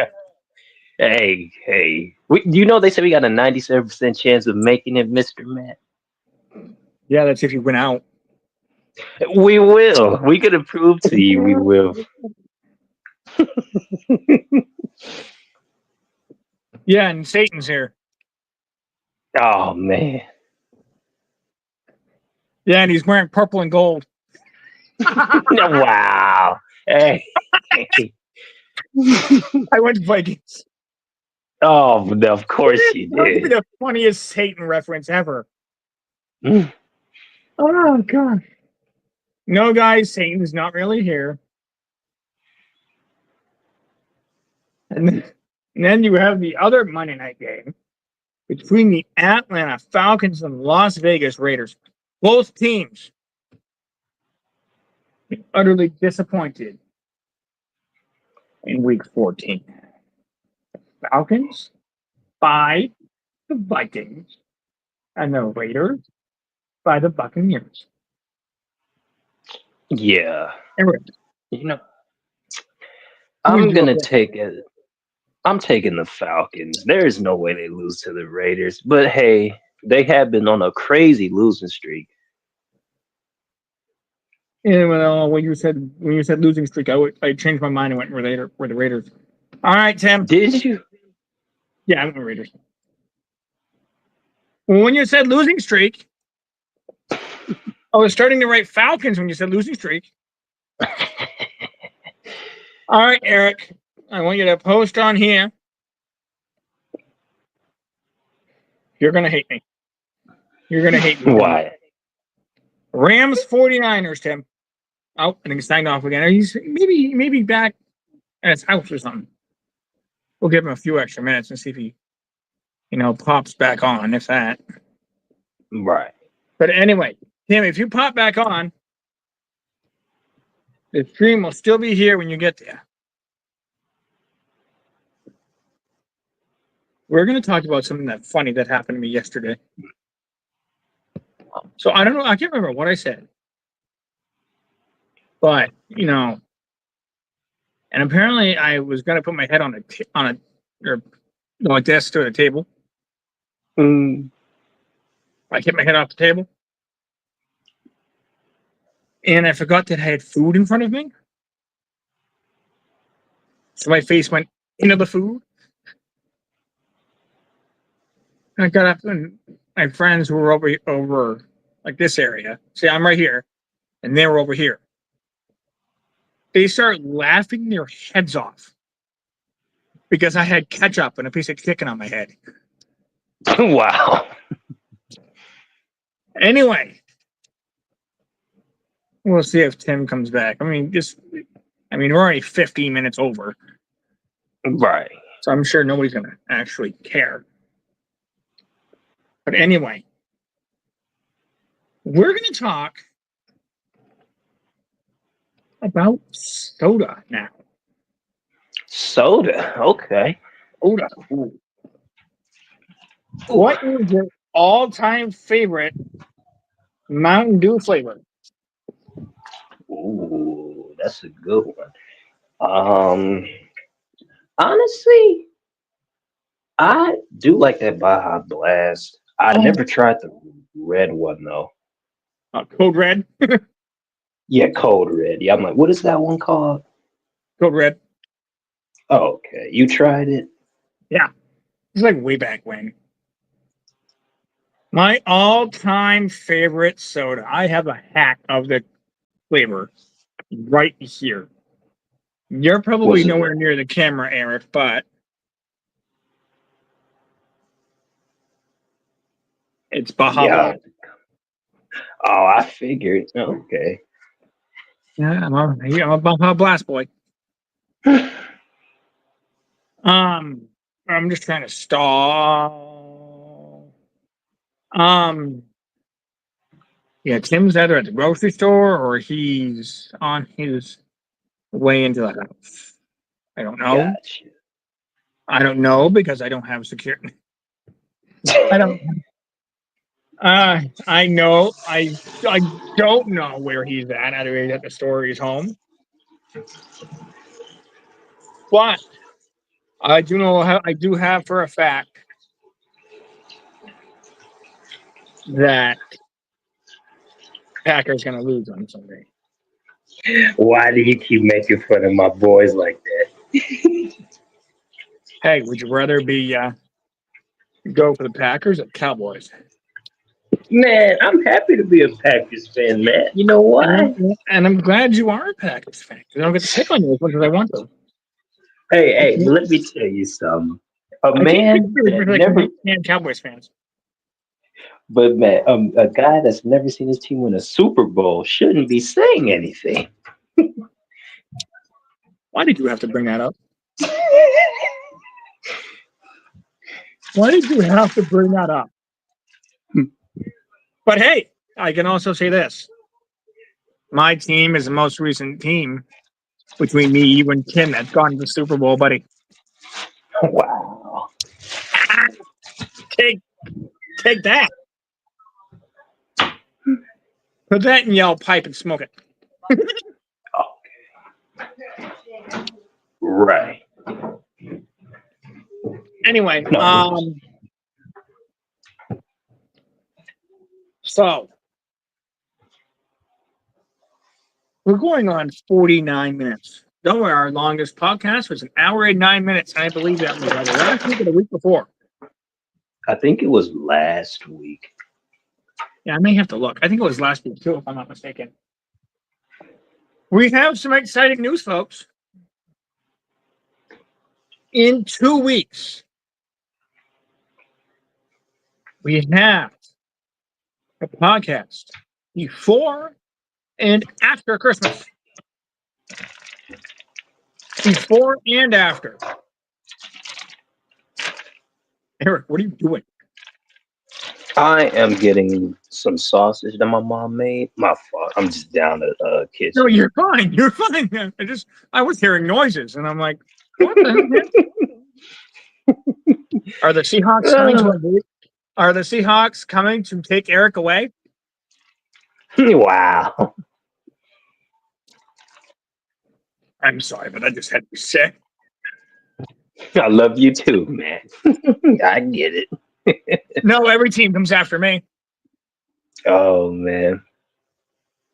Hey. They said we got a 97% chance of making it, Mr. Matt. Yeah, that's if you win out. We will. We can prove to you we will. Yeah, and Satan's here. Oh, man. Yeah, and he's wearing purple and gold. Wow. Hey. I went Vikings. Oh, no, of course you That would be did. the funniest Satan reference ever. Mm. Oh, God. No, guys, Satan is not really here. And then you have the other Monday night game between the Atlanta Falcons and Las Vegas Raiders. Both teams utterly disappointed in week 14. The Falcons by the Vikings and the Raiders by the Buccaneers. Yeah. Eric, I'm gonna take it. I'm taking the Falcons. There's no way they lose to the Raiders. But hey, they have been on a crazy losing streak. and when you said losing streak, I changed my mind and went with the Raiders. All right, Tim. Did you? Yeah, I went with Raiders. Well, when you said losing streak, I was starting to write Falcons when you said losing streak. All right, Eric, I want you to post on here. You're going to hate me. You're going to hate me. Why? Rams 49ers, Tim. Oh, I think it's signed off again. He's maybe back at his house or something. We'll give him a few extra minutes and see if he, pops back on, if that. Right. But anyway, Tim, if you pop back on, the stream will still be here when you get there. We're going to talk about something that's funny that happened to me yesterday. So I don't know. I can't remember what I said. But, and apparently I was going to put my head on a Go like this to the table. Mm. I hit my head off the table. And I forgot that I had food in front of me. So my face went into the food. And I got up, and my friends who were over like this area. See, I'm right here, and they were over here. They started laughing their heads off because I had ketchup and a piece of chicken on my head. Wow. Anyway, we'll see if Tim comes back. We're already 15 minutes over, Right. so I'm sure nobody's going to actually care. But anyway, we're going to talk about soda now. Soda. Okay. Soda. Ooh. What is your all-time favorite Mountain Dew flavor? Ooh, that's a good one. Honestly, I do like that Baja Blast. I Oh, never tried the red one though. Code Red. Yeah, Cold Red. Yeah, I'm like, what is that one called? Code Red. Oh, okay. You tried it? Yeah, it's like way back when. My all-time favorite soda. I have a hat of the flavor right here. You're probably Was it? nowhere near the camera, Eric, but it's Baja Yeah. Blast. Oh, I figured. Okay. Yeah, I'm a Baja Blast boy. Um, I'm just trying to stall. Yeah, Tim's either at the grocery store or he's on his way into the house. I don't know. Gotcha. I don't know because I don't have security. I don't. I know. I don't know where he's at. Either he's at the store or he's home. But I do know. I do have for a fact that Packers going to lose on Sunday. Why do you keep making fun of my boys like that? Hey, would you rather be go for the Packers or Cowboys? Man, I'm happy to be a Packers fan, man. You know why? And I'm glad you are a Packers fan. I don't get to pick on you as much as I want to. Hey, let me tell you something. A I can't pick man you that because I never, can't Cowboys fans. but man, a guy that's never seen his team win a Super Bowl shouldn't be saying anything. Why did you have to bring that up? Why did you have to bring that up? But hey, I can also say this. My team is the most recent team between me, you, and Tim that's gone to the Super Bowl, buddy. Wow. Take that. Put that in your pipe and smoke it. Right. Anyway, No. So we're going on 49 minutes. Don't worry, our longest podcast was an hour and 9 minutes. And I believe that was either last week or the week before. I think it was last week. Yeah, I may have to look. I think it was last week too, if I'm not mistaken. We have some exciting news, folks. In 2 weeks, we have a podcast before and after Christmas. Before and after. Eric, what are you doing? I am getting some sausage that my mom made. My fault. I'm just down at the kitchen. No, you're fine. You're fine. I was hearing noises, and I'm like, what the heck? Are the Seahawks coming to Are the Seahawks coming to take Eric away? Wow. I'm sorry, but I just had to be sick. I love you too, man. I get it. No, every team comes after me, Oh man.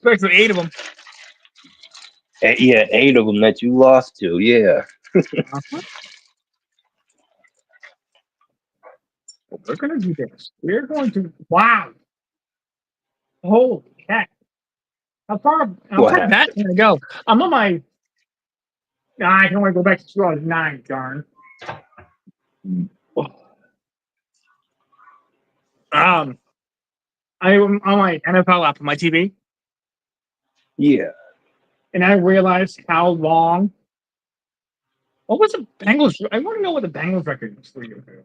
especially 8 of them. Yeah, 8 of them that you lost to. Yeah. Uh-huh. We're going to do this. We're going to. Wow. Holy heck. How What far back happened? can I go? I'm on my. I can only go back to 2009, darn. I'm on my NFL app on my TV, Yeah. and I realized how long. What was the Bengals? I want to know what the Bengals record was 3 years ago.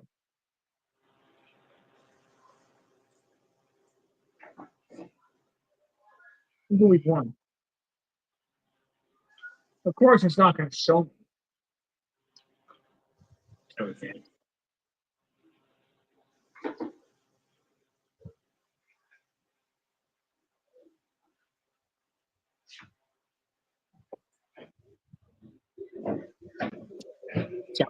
Week 1. Of course, it's not going to show me. Okay. Yeah.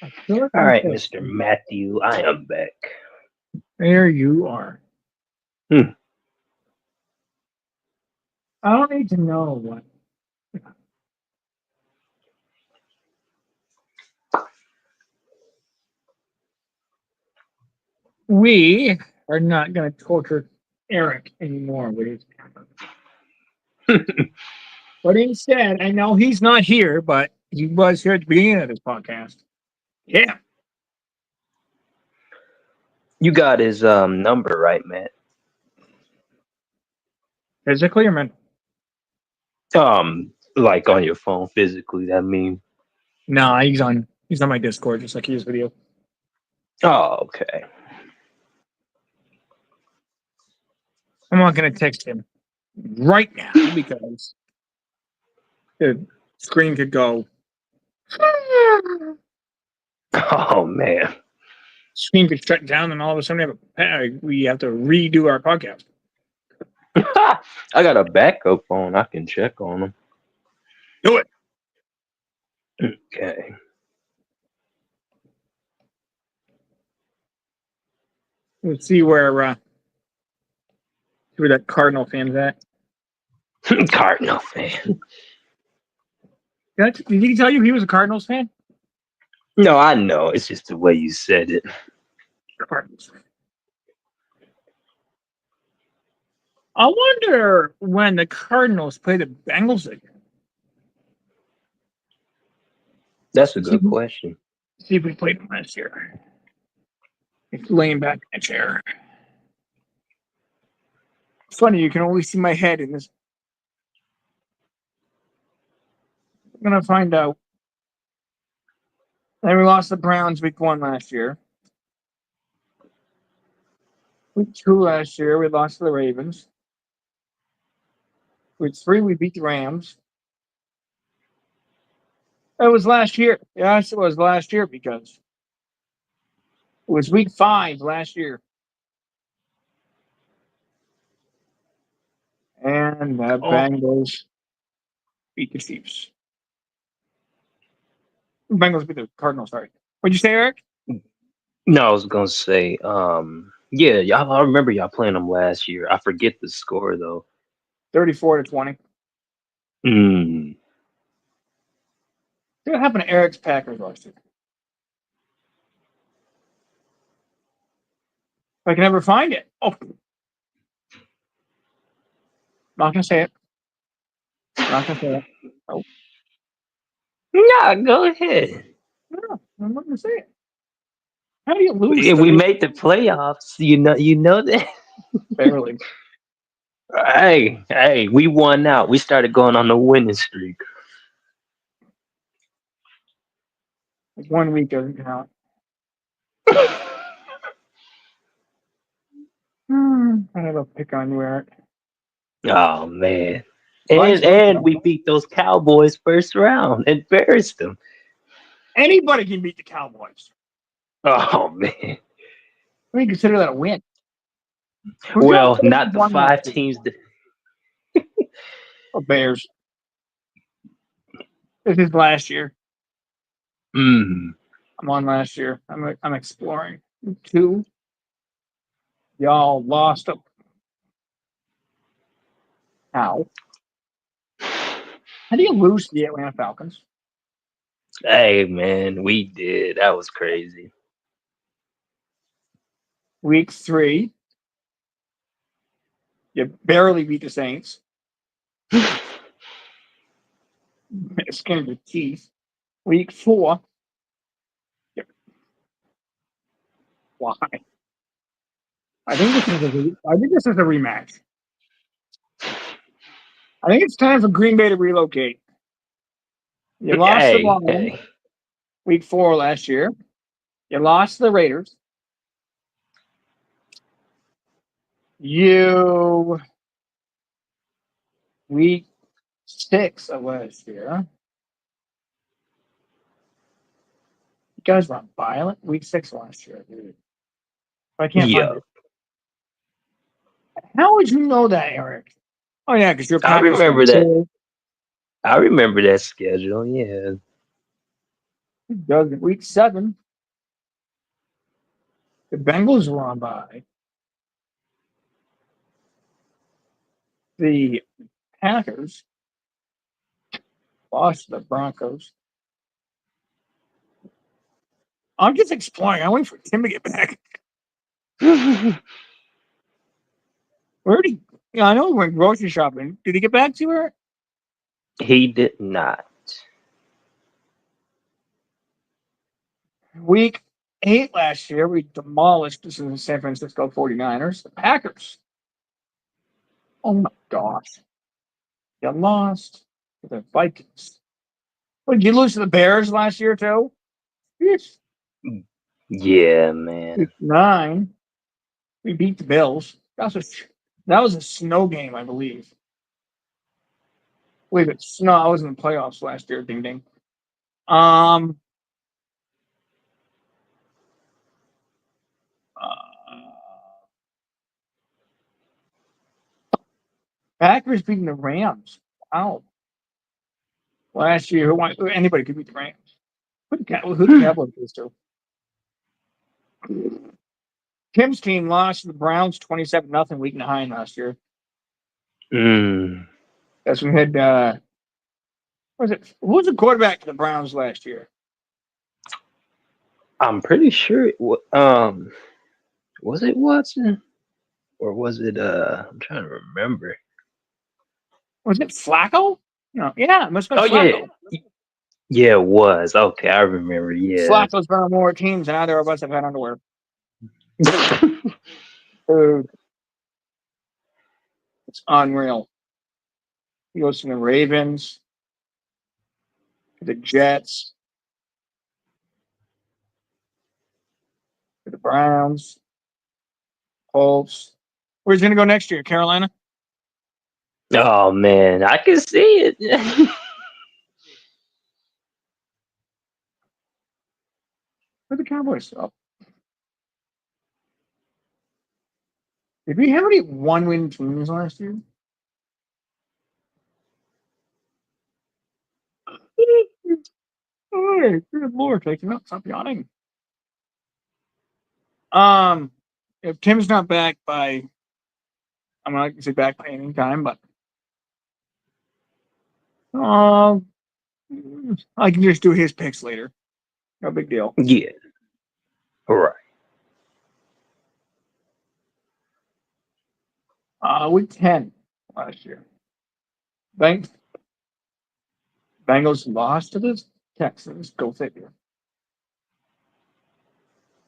I feel like All I right, said, Mr. Matthew, I am back. there you are. Hmm. I don't need to know what. We are not going to torture Eric anymore with his camera. But instead, I know he's not here, but he was here at the beginning of this podcast. Yeah. You got his number right, Matt. Physically or mental? Like on your phone physically, that mean. No, he's on my Discord, just like his video. Oh, okay. I'm not going to text him right now because the screen could go. Oh man. Screen could shut down, and all of a sudden we have to redo our podcast. I got a backup phone. I can check on them. Do it. Okay. Let's see where that Cardinal fan's at. Cardinal fan. Did he tell you he was a Cardinals fan? No, I know. It's just the way you said it. Cardinals. I wonder when the Cardinals play the Bengals again. That's a good question. See if we played them last year. It's laying back in a chair. It's funny, you can only see my head in this. I'm gonna find out. And we lost the Browns week 1 last year. Week 2 last year, we lost to the Ravens. Week 3, we beat the Rams. It was last year. Yes, it was last year because it was week 5 last year. And the Bengals beat the Chiefs. Bengals beat the Cardinals, sorry. What'd you say, Eric? No, I was gonna say, yeah, y'all. I remember y'all playing them last year. I forget the score though. 34-20. Hmm. What happened to Eric's Packers last year? I can never find it. Oh, not gonna say it. Not gonna say it. Oh, Yeah, go ahead. no, I'm not gonna say it. How do you lose? If we made the playoffs, you know that. Barely. Hey, we won out. We started going on the winning streak. Like 1 week doesn't count. I have a pick on you, Eric. Oh man. Vice And versa. we beat those Cowboys first round. Embarrassed them. Anybody can beat the Cowboys. Oh man. We consider that a win. Well, not the 5 teams that or Bears. This is last year. Mm. I'm on last year. I'm exploring. 2. Y'all lost them. How? How do you lose to the Atlanta Falcons? Hey man, we did. That was crazy. Week 3, you barely beat the Saints. Skin of the teeth. Week 4, why? I think this is a rematch. I think it's time for Green Bay to relocate. You lost the Hey, Lions hey. week 4 last year. You lost to the Raiders. You week 6 of last year. You guys were violent. Week 6 last year, dude. I can't find Yo, it. How would you know that, Eric? Oh yeah, because you're a I Packers fan. remember that. So I remember that schedule. Yeah. week 7, the Bengals were on by. The Packers lost to the Broncos. I'm just exploring. I wait for Tim to get back. Where did he? Yeah, I know he went grocery shopping. Did he get back to her? He did not. Week 8 last year, we demolished the San Francisco 49ers. The Packers. Oh my gosh. You lost to the Vikings. What, did you lose to the Bears last year, too? Yes. Yeah, man. Week 9, we beat the Bills. That was a snow game, I believe. I believe it's snow. I was in the playoffs last year. Ding ding. Uh, Packers beating the Rams. Wow. Last year, anybody could beat the Rams. Who the Cowboys lose to? Tim's team lost to the Browns 27-0 week behind last year. Mm. That's when we had who was the quarterback for the Browns last year? I'm pretty sure was it Watson or was it I'm trying to remember. Was it Flacco? No, yeah, it must have Oh been yeah. Flacco. Yeah, it was. Okay, I remember. Yeah. Flacco's been on more teams than either of us have had underwear. Dude, it's unreal. He goes from the Ravens to the Jets to the Browns, Colts. Where's he going to go next year? Carolina? Oh man, I can see it. Where the Cowboys? Oh. Did we have any one-win teams last year? Oh, good Lord, taking up. Stop yawning. If Tim's not back by, I'm not gonna say back by any time, but I can just do his picks later. No big deal. Yeah. Right. Week 10 last year. Bengals lost to the Texans. Go figure.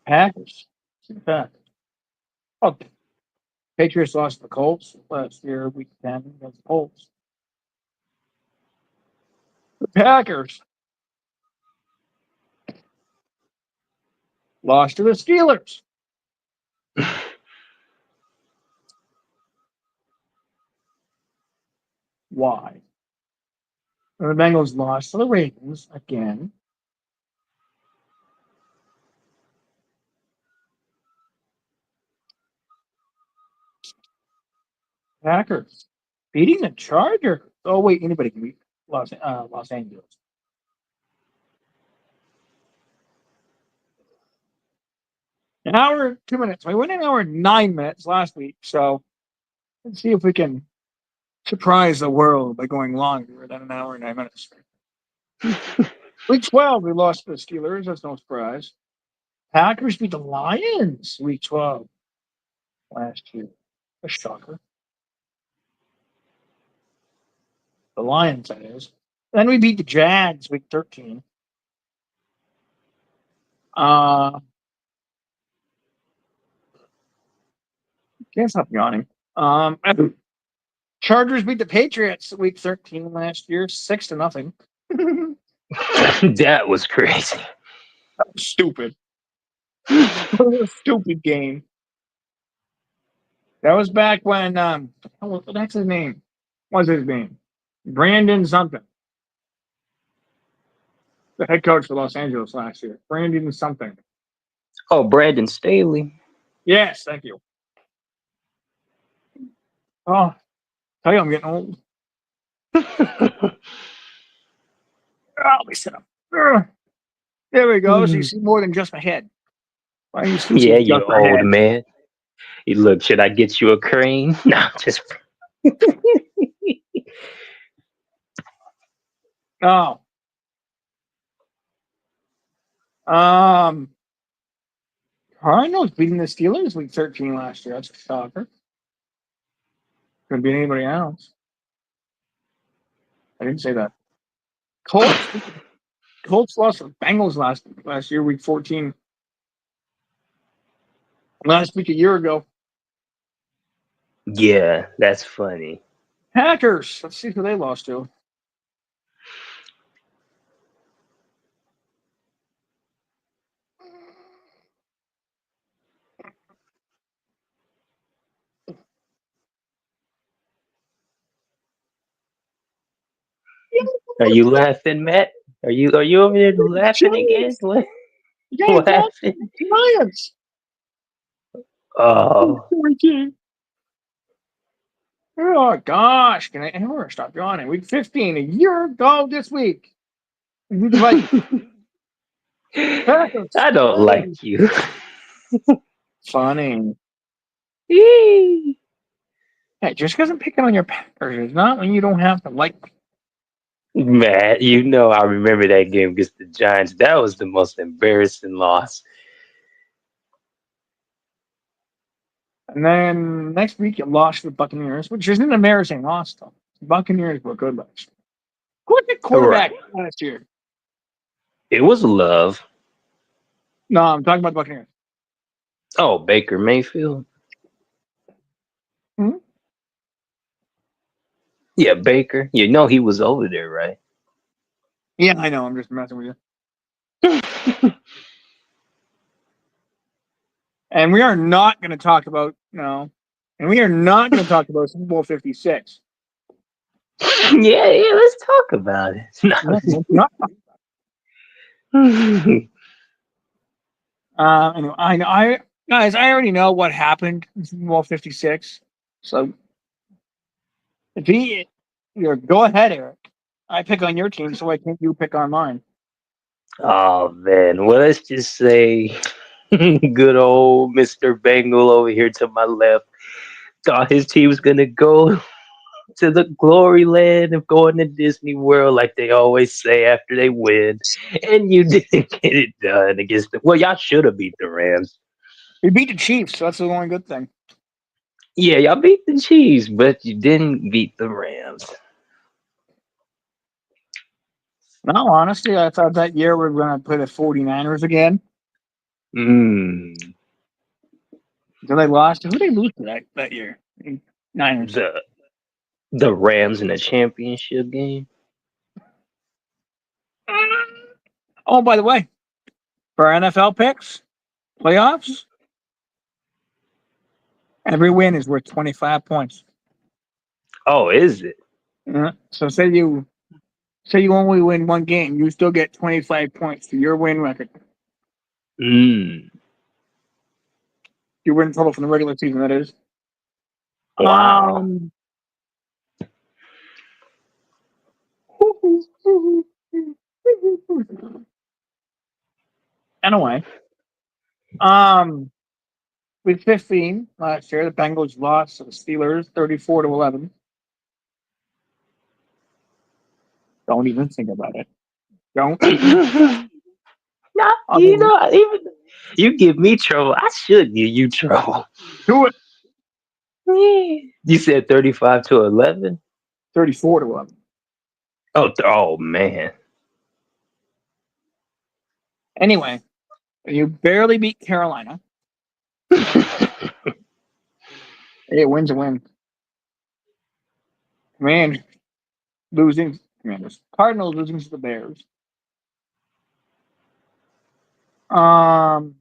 Packers. Packers. Oh, Patriots lost to the Colts last year, week 10 against the Colts. The Packers lost to the Steelers. Why? And the Bengals lost to the Ravens again. Packers beating the Chargers. Oh wait, anybody can beat Los Angeles. An hour, 2 minutes. We went an hour and 9 minutes last week, so let's see if we can surprise the world by going longer than an hour and 9 minutes. Week 12, we lost to the Steelers. That's no surprise. Packers beat the Lions week 12 last year. A shocker. The Lions, that is. Then we beat the Jags week 13. Can't stop yawning. Chargers beat the Patriots week 13 last year, 6-0. That was crazy. Stupid. Stupid game. That was back when that's his name. What's his name? Brandon something. The head coach for Los Angeles last year. Brandon something. Oh, Brandon Staley. Yes, thank you. Oh, tell you I'm getting old. Oh, let me sit up. There we go. So you see more than just my head. Why do you see Yeah, just you my old head? man. You look, should I get you a crane? No, just Oh. Cardinals beating the Steelers week 13 last year. That's a shocker. Could be anybody else. I didn't say that. Colts lost to the Bengals last year, week 14. Last week a year ago. yeah, that's funny. Packers. Let's see who they lost to. Are you laughing, Matt? Are you over there laughing again? Giants. What? Giants lost to Laughing? the Giants. Oh, 14. Oh gosh, can I ever stop yawning? Week 15, a year ago this week. We beat the Vikings. Packers. I don't like you. Funny. Yee. Hey, just because I'm picking on your Packers is not when you don't have to like me. Matt, you know I remember that game against the Giants. That was the most embarrassing loss. And then next week you lost to the Buccaneers, which isn't an embarrassing loss though. The Buccaneers were good last year. Who was the quarterback Right. last year? It was love. No, I'm talking about the Buccaneers. Oh, Baker Mayfield. Hmm? Yeah, Baker. You know he was over there, right? Yeah, I know. I'm just messing with you. And we are not going to talk about no. And we are not going to talk about Super Bowl 56. Yeah, let's talk about it. Not. Anyway, guys, I already know what happened in Super Bowl 56. So if go ahead, Eric. I pick on your team, so why can't you pick on mine? Oh man, well let's just say good old Mr. Bengal over here to my left thought his team was gonna go to the glory land of going to Disney World like they always say after they win. And you didn't get it done against the y'all should have beat the Rams. We beat the Chiefs, so that's the only good thing. Yeah, y'all beat the Chiefs, but you didn't beat the Rams. No, honestly, I thought that year we were going to play the 49ers again. Mm, So they lost. Who did they lose to that year? Niners. the Rams in the championship game. Oh, by the way, for our NFL picks, playoffs, every win is worth 25 points. Oh, is it? So say you only win one game, you still get 25 points to your win record. Mm, Your win total from the regular season, that is. wow. Anyway, week 15 last year, the Bengals lost to the Steelers 34-11. Don't even think about it. Don't even. Nah, I mean, even you give me trouble. I should give you trouble. do it. You said 35-11. 34-11. Oh man. Anyway, you barely beat Carolina. Hey, a win's a win. Man, Commanders. Cardinals losing to the Bears. Um,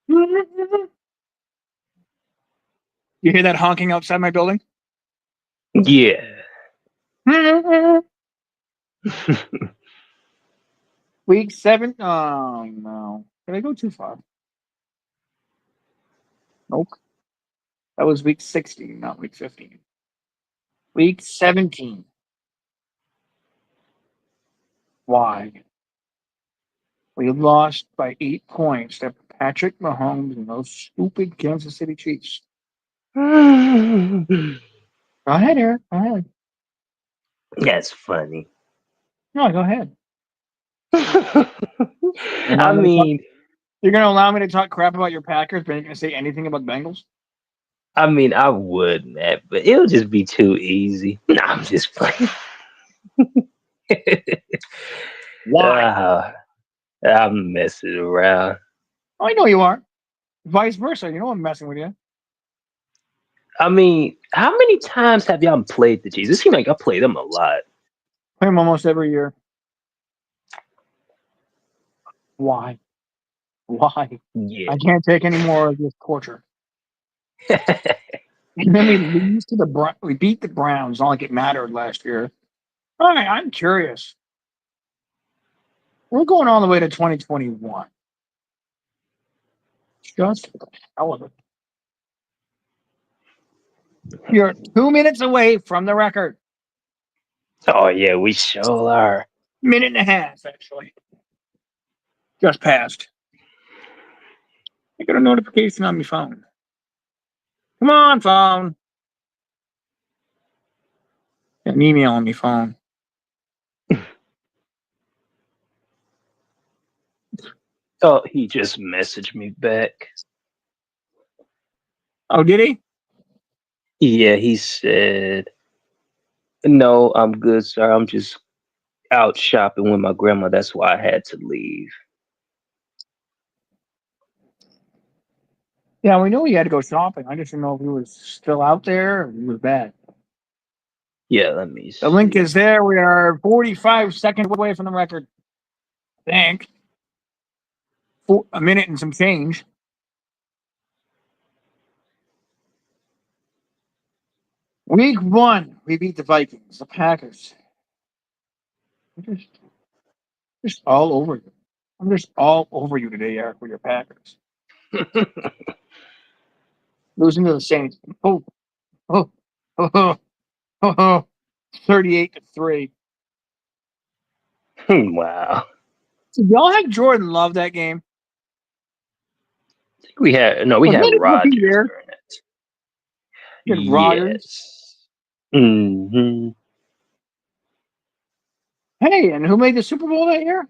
you hear that honking outside my building? Yeah. Week 7. Oh no. Did I go too far? Nope. That was week 16, not week 15. Week 17. Why? We lost by 8 points to Patrick Mahomes and those stupid Kansas City Chiefs. Go ahead, Eric. Go ahead. That's funny. No, go ahead. I mean, You're going to allow me to talk crap about your Packers, but you're going to say anything about Bengals? I would, Matt, but it'll just be too easy. No, I'm just playing. Why? I'm messing around. I know you are. Vice versa. You know I'm messing with you. I mean, how many times have y'all played the Chiefs? It seems like I play them a lot. Play them almost every year. Why? Why? Yeah. I can't take any more of this torture. And then we lose to we beat the Browns. Not like it mattered last year. All right, I'm curious. We're going all the way to 2021. Just for the hell of it. You're 2 minutes away from the record. Oh yeah, we sure are. Minute and a half, actually. Just passed. I got a notification on my phone. Come on, phone. Got an email on my phone. Oh, he just messaged me back. Oh, did he? Yeah, he said, "No, I'm good, sir. I'm just out shopping with my grandma. That's why I had to leave." Yeah, we knew he had to go shopping. I just didn't know if he was still out there or he was bad. Yeah, let me The link see. is there. We are 45 seconds away from the record. I think. A minute and some change. Week 1, we beat the Vikings, the Packers. I'm just all over you. I'm just all over you today, Eric, with your Packers. Losing to the Saints. Oh, oh, oh, oh, oh, oh. 38-3. Wow. Did y'all have Jordan Love that game? We had Was that his rookie Rodgers year? during it. Good Rodgers. Yes. Hmm. Hey, and who made the Super Bowl that year?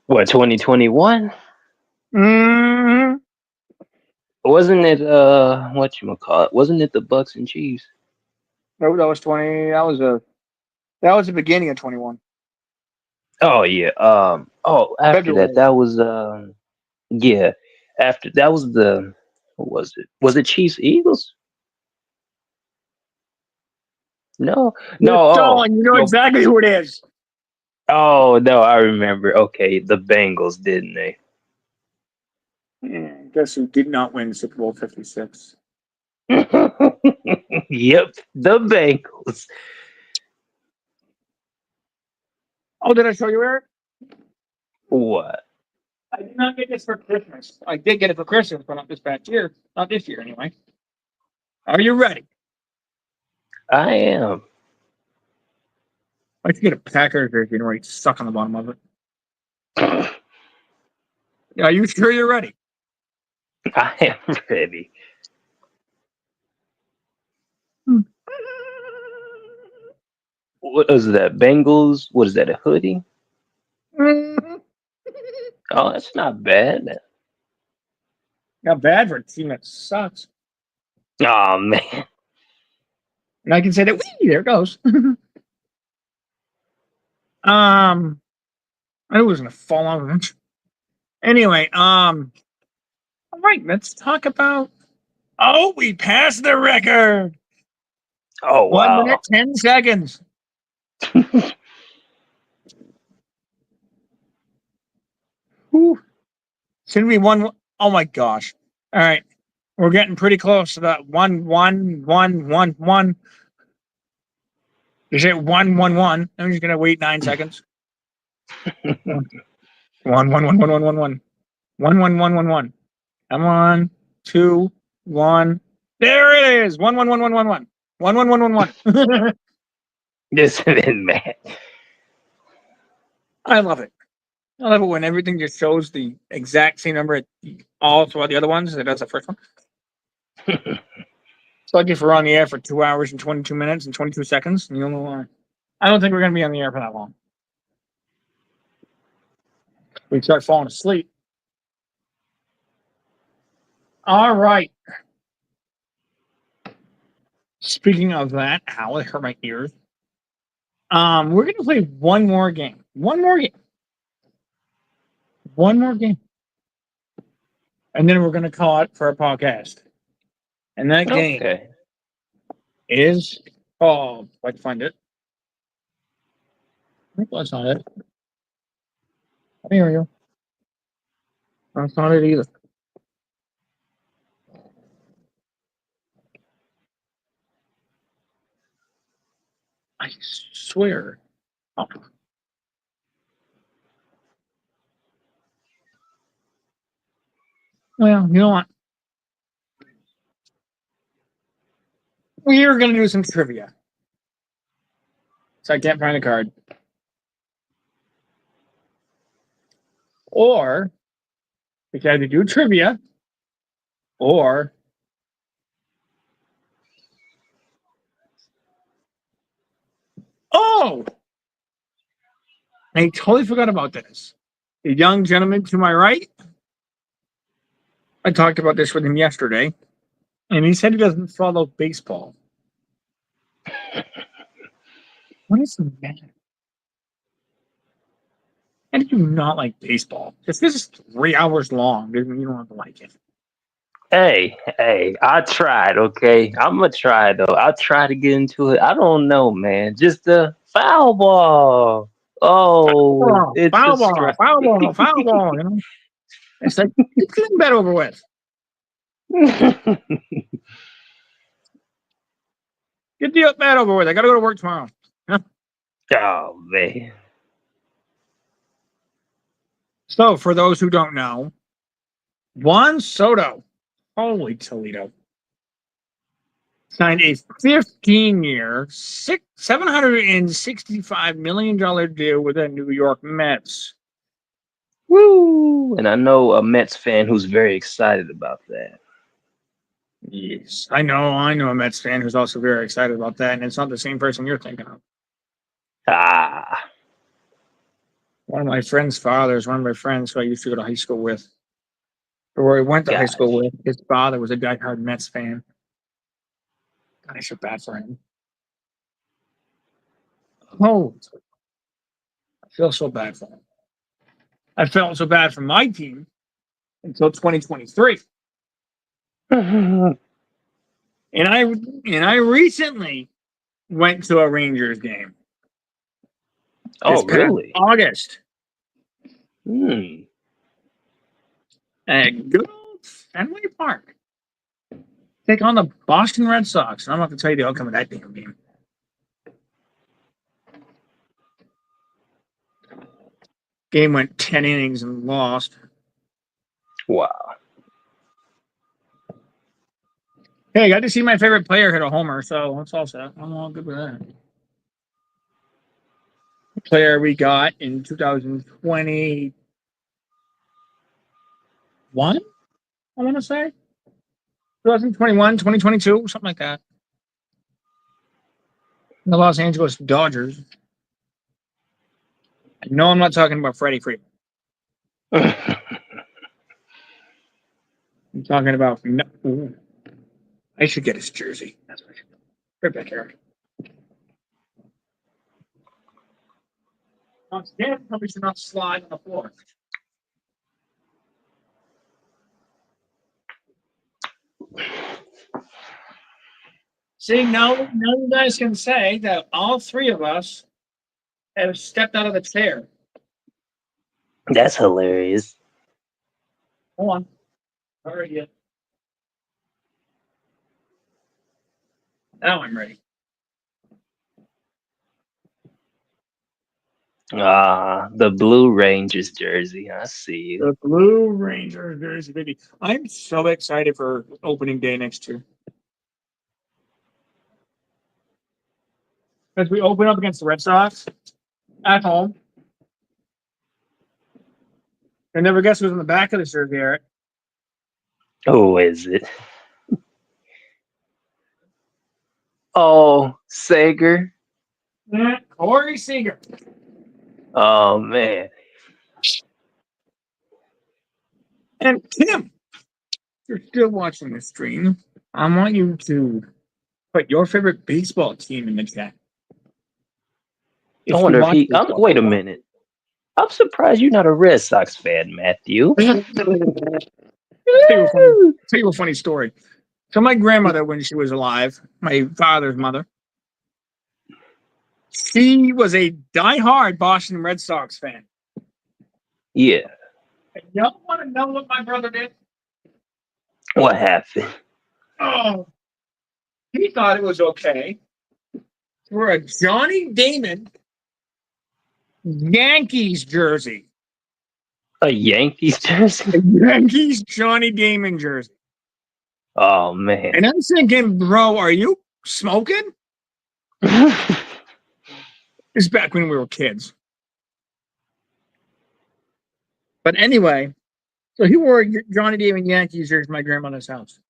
What, 2021? Mm-hmm. Wasn't it whatchamacallit? Wasn't it the Bucks and Chiefs? No, that was 20. That was the beginning of 21. Oh yeah. After that, February. that was yeah. After that was the what was it? Was it Chiefs Eagles? No. You're No, stalling. You know no. exactly who it is. Oh no, I remember. Okay, the Bengals, didn't they? Yeah, guess who did not win Super Bowl 56? Yep, the Bengals. Oh, did I show you, Eric? What? I did not get this for Christmas. I did get it for Christmas, but not this past year. Not this year, anyway. Are you ready? I am. I should get a Packers jersey and write "suck" on the bottom of it. Are you sure you're ready? I am ready. What is that? Bengals? What is that? A hoodie? Mhm. Oh, that's not bad. Not bad for a team that sucks. Oh man. And I can say that, wee, there it goes. I knew it was going to fall off eventually. Anyway, all right, let's talk about. Oh, we passed the record. Oh 1 minute, wow. 10 seconds. Whew. Shouldn't we one? Oh my gosh. All right. We're getting pretty close to that 1 1 1 1 1. You say 1 1 1. I'm just gonna wait 9 seconds. 1 1 1 1 1 1 1 1 1 1 1 1. Come on. 2 1. There it is. 1 1 1 1 1 1. 1 1 1 1 1. This is mad. I love it. I love it when everything just shows the exact same number at all throughout the other ones as it does the first one. It's like if we're on the air for 2 hours and 22 minutes and 22 seconds, and you'll know why. I don't think we're going to be on the air for that long. We start falling asleep. All right. Speaking of that, ow, it hurt my ears. We're going to play one more game. One more game. One more game. And then we're going to call it for a podcast. And that game Okay. is called, if I can find it. I think that's not it. Here we go. That's not it either. I swear. Oh. Well, you know what? We're going to do some trivia. So I can't find a card. Or we can either do trivia or oh, I totally forgot about this. The young gentleman to my right, I talked about this with him yesterday, and he said he doesn't follow baseball. What is the matter? How do you not like baseball? If this is 3 hours long, you don't have to like it. Hey, I tried, okay? I'm gonna try though. I'll try to get into it. I don't know, man. Just the foul ball. Oh, it's a strike. Foul ball. You know, it's like get the bet over with. Get the bet over with. I got to go to work tomorrow. Oh man. So, for those who don't know, Juan Soto, holy Toledo, signed a 15-year, $765 million deal with the New York Mets. Woo! And I know a Mets fan who's very excited about that. Yes, I know a Mets fan who's also very excited about that, and it's not the same person you're thinking of. Ah. One of my friend's fathers, one of my friends who I used to go to high school with, or where I went to high school Gotcha. with, his father was a diehard Mets fan. God, I feel bad for him. Oh, I feel so bad for him. I felt so bad for my team until 2023. Oh And I recently went to a Rangers game this past really? August. Hmm. At good old Fenway Park. Take on the Boston Red Sox. And I'm not going to tell you the outcome of that damn game. Game went 10 innings and lost. Wow. Hey, I got to see my favorite player hit a homer, so that's all set. I'm all good with that. The player we got in 2021, I want to say. 2021, 2022, something like that. The Los Angeles Dodgers. No, I'm not talking about Freddie Freeman. I'm talking about. No, I should get his jersey. That's what I should do. Right back here. Damn, probably should not slide on the floor. See, now you guys can say that all three of us have stepped out of the chair. That's hilarious. Hold on. All right, yet. Now I'm ready. The Blue Rangers jersey. I see you. The Blue Rangers jersey, baby. I'm so excited for opening day next year. As we open up against the Red Sox at home. I never guess who's on the back of the jersey, Eric. Oh, is it? Oh, Sager. Corey Seager. Oh man. And Tim, if you're still watching this stream, I want you to put your favorite baseball team in the chat. I wonder if he. Wait a minute. I'm surprised you're not a Red Sox fan, Matthew. Tell you a funny story. So my grandmother, when she was alive, my father's mother, she was a diehard Boston Red Sox fan. Yeah. And y'all want to know what my brother did? What happened? Oh, he thought it was okay for a Johnny Damon Yankees jersey. A Yankees jersey? A Yankees Johnny Damon jersey. Oh man. And I'm thinking, bro, are you smoking? It's back when we were kids. But anyway, so he wore a Johnny Damon Yankees jersey at my grandmother's house.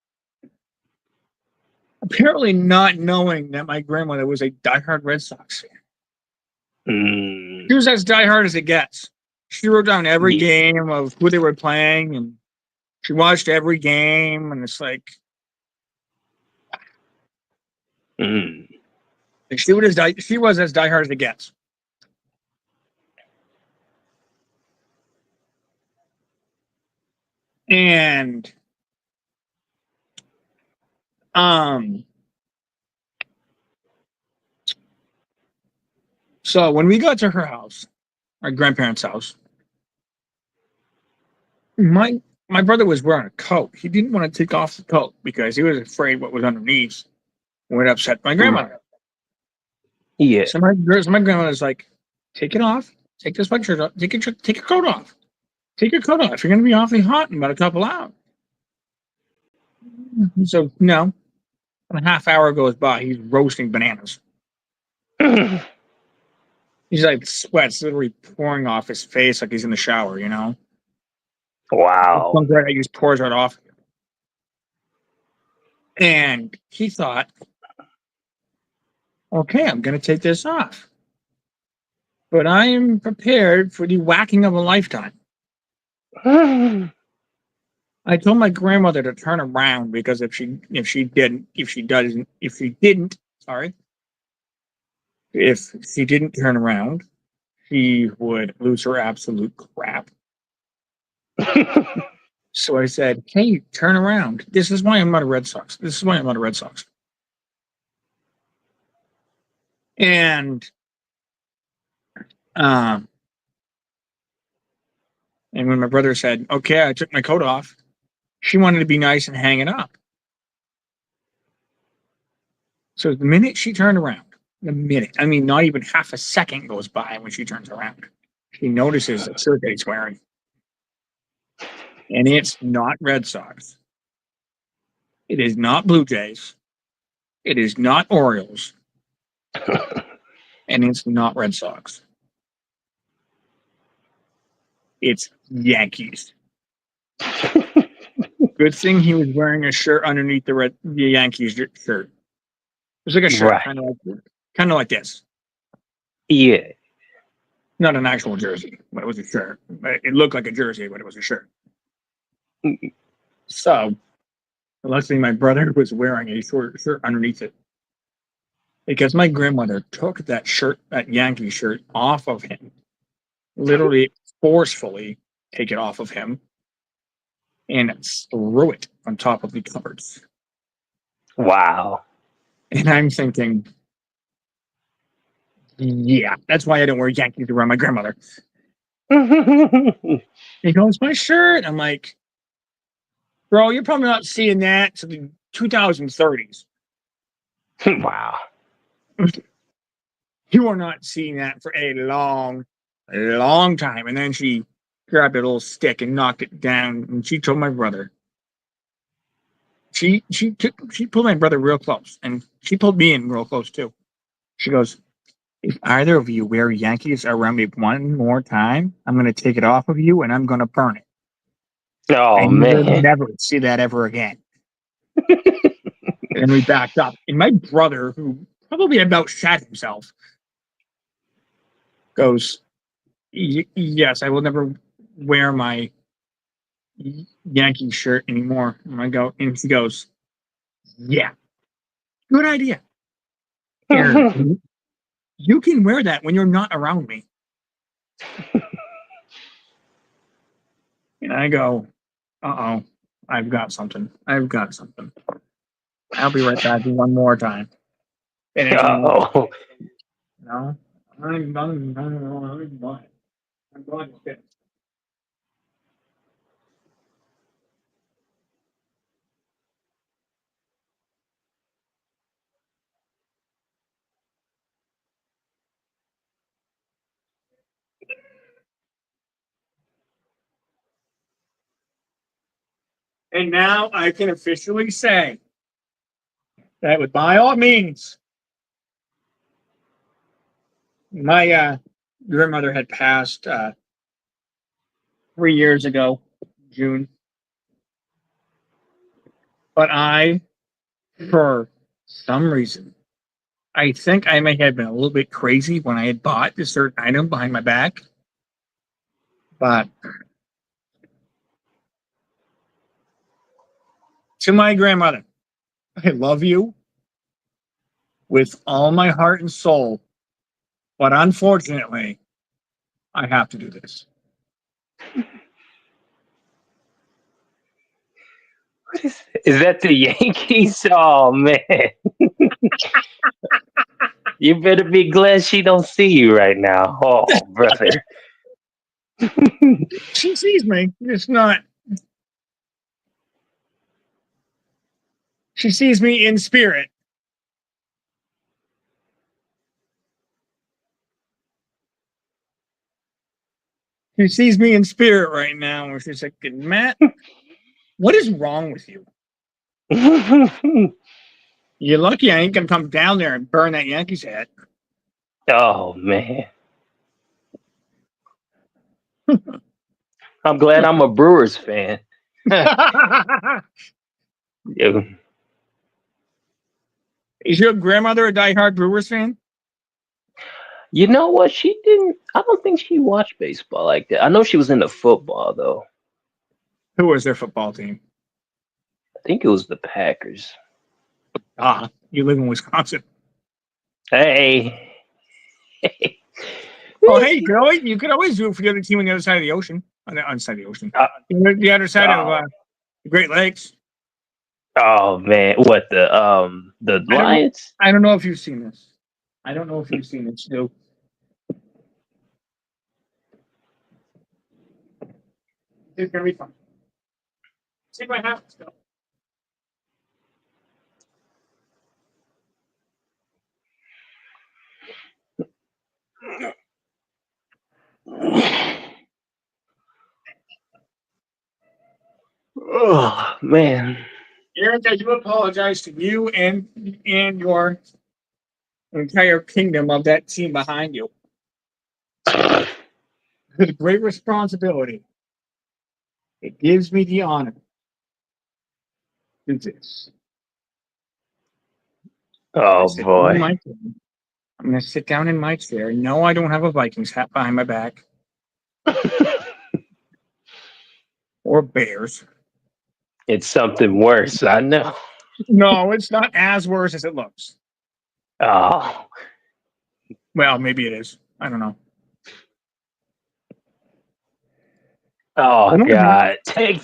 Apparently not knowing that my grandmother was a diehard Red Sox fan. She was as diehard as it gets. She wrote down every game of who they were playing, and she watched every game, and it's like... She was as diehard as it gets. And so when we got to her house, our grandparents' house, my brother was wearing a coat. He didn't want to take off the coat because he was afraid what was underneath would upset my grandmother. Yeah. So my grandmother's like, take it off. Take this sweatshirt off. Take your coat off. Take your coat off. You're going to be awfully hot in about a couple hours. So, no. A half hour goes by. He's roasting bananas. He's like, sweat's literally pouring off his face like he's in the shower, you know? Wow. Right, he just pours right off. And he thought, okay, I'm going to take this off. But I am prepared for the whacking of a lifetime. I told my grandmother to turn around because if she didn't turn around, she would lose her absolute crap. So I said, hey, turn around. This is why I'm not a Red Sox. And when my brother said, okay, I took my coat off, she wanted to be nice and hang it up. So the minute she turned around, not even half a second goes by when she turns around, she notices the shirt that he's wearing. And it's not Red Sox. It is not Blue Jays. It is not Orioles. And it's not Red Sox. It's Yankees. Good thing he was wearing a shirt underneath the Yankees shirt. It was like a shirt, Right. kind of like this. Yeah. Not an actual jersey, but it was a shirt. It looked like a jersey, but it was a shirt. So, luckily, my brother was wearing a short shirt underneath it because my grandmother took that shirt, that Yankee shirt, off of him, literally forcefully take it off of him, and threw it on top of the cupboards. Wow. And I'm thinking, yeah, that's why I don't wear Yankees around my grandmother. He goes, my shirt. I'm like, bro, you're probably not seeing that to the 2030s. Wow. You are not seeing that for a long time. And then she grabbed a little stick and knocked it down. And she told my brother. She pulled my brother real close, and she pulled me in real close too. She goes, if either of you wear Yankees around me one more time, I'm going to take it off of you and I'm going to burn it. Oh, And you will man. never see that ever again. And we backed up. And my brother, who probably about shat himself, goes, yes, I will never wear my Yankee shirt anymore. And I go, and he goes, yeah, good idea. Here, you can wear that when you're not around me. And I go, uh-oh, I've got something. I've got something. I'll be right back one more time. And it's Oh. no, I'm going. And now I can officially say that with by all means, my grandmother had passed 3 years ago, June. But I, for some reason, I think I may have been a little bit crazy when I had bought this certain item behind my back. But to my grandmother, I love you with all my heart and soul. But unfortunately, I have to do this. What is that the Yankees? Oh, man. You better be glad she don't see you right now. Oh, brother. She sees me. It's not. She sees me in spirit. She sees me in spirit right now, where she's like, Matt, what is wrong with you? You're lucky I ain't gonna come down there and burn that Yankees hat. Oh, man. I'm glad I'm a Brewers fan. Yeah. Is your grandmother a diehard Brewers fan? You know what? She didn't. I don't think she watched baseball like that. I know she was into football, though. Who was their football team? I think it was the Packers. Ah, you live in Wisconsin. Hey. Oh, hey, you could always do it for the other team on the other side of the ocean. On the other side of the ocean. The other side of the Great Lakes. Oh, man. What, the Lions? I don't know if you've seen this. I don't know if you've seen it, Stu. It's gonna be fun. See what happens, though. Oh, man. Eric, I do apologize to you and your entire kingdom of that team behind you. With great responsibility, it gives me the honor to do this. Oh boy. I'm going to sit down in my chair. No, I don't have a Vikings hat behind my back. Or Bears. It's something worse, I know. No, it's not as worse as it looks. Oh. Well, maybe it is. I don't know. Oh God. Take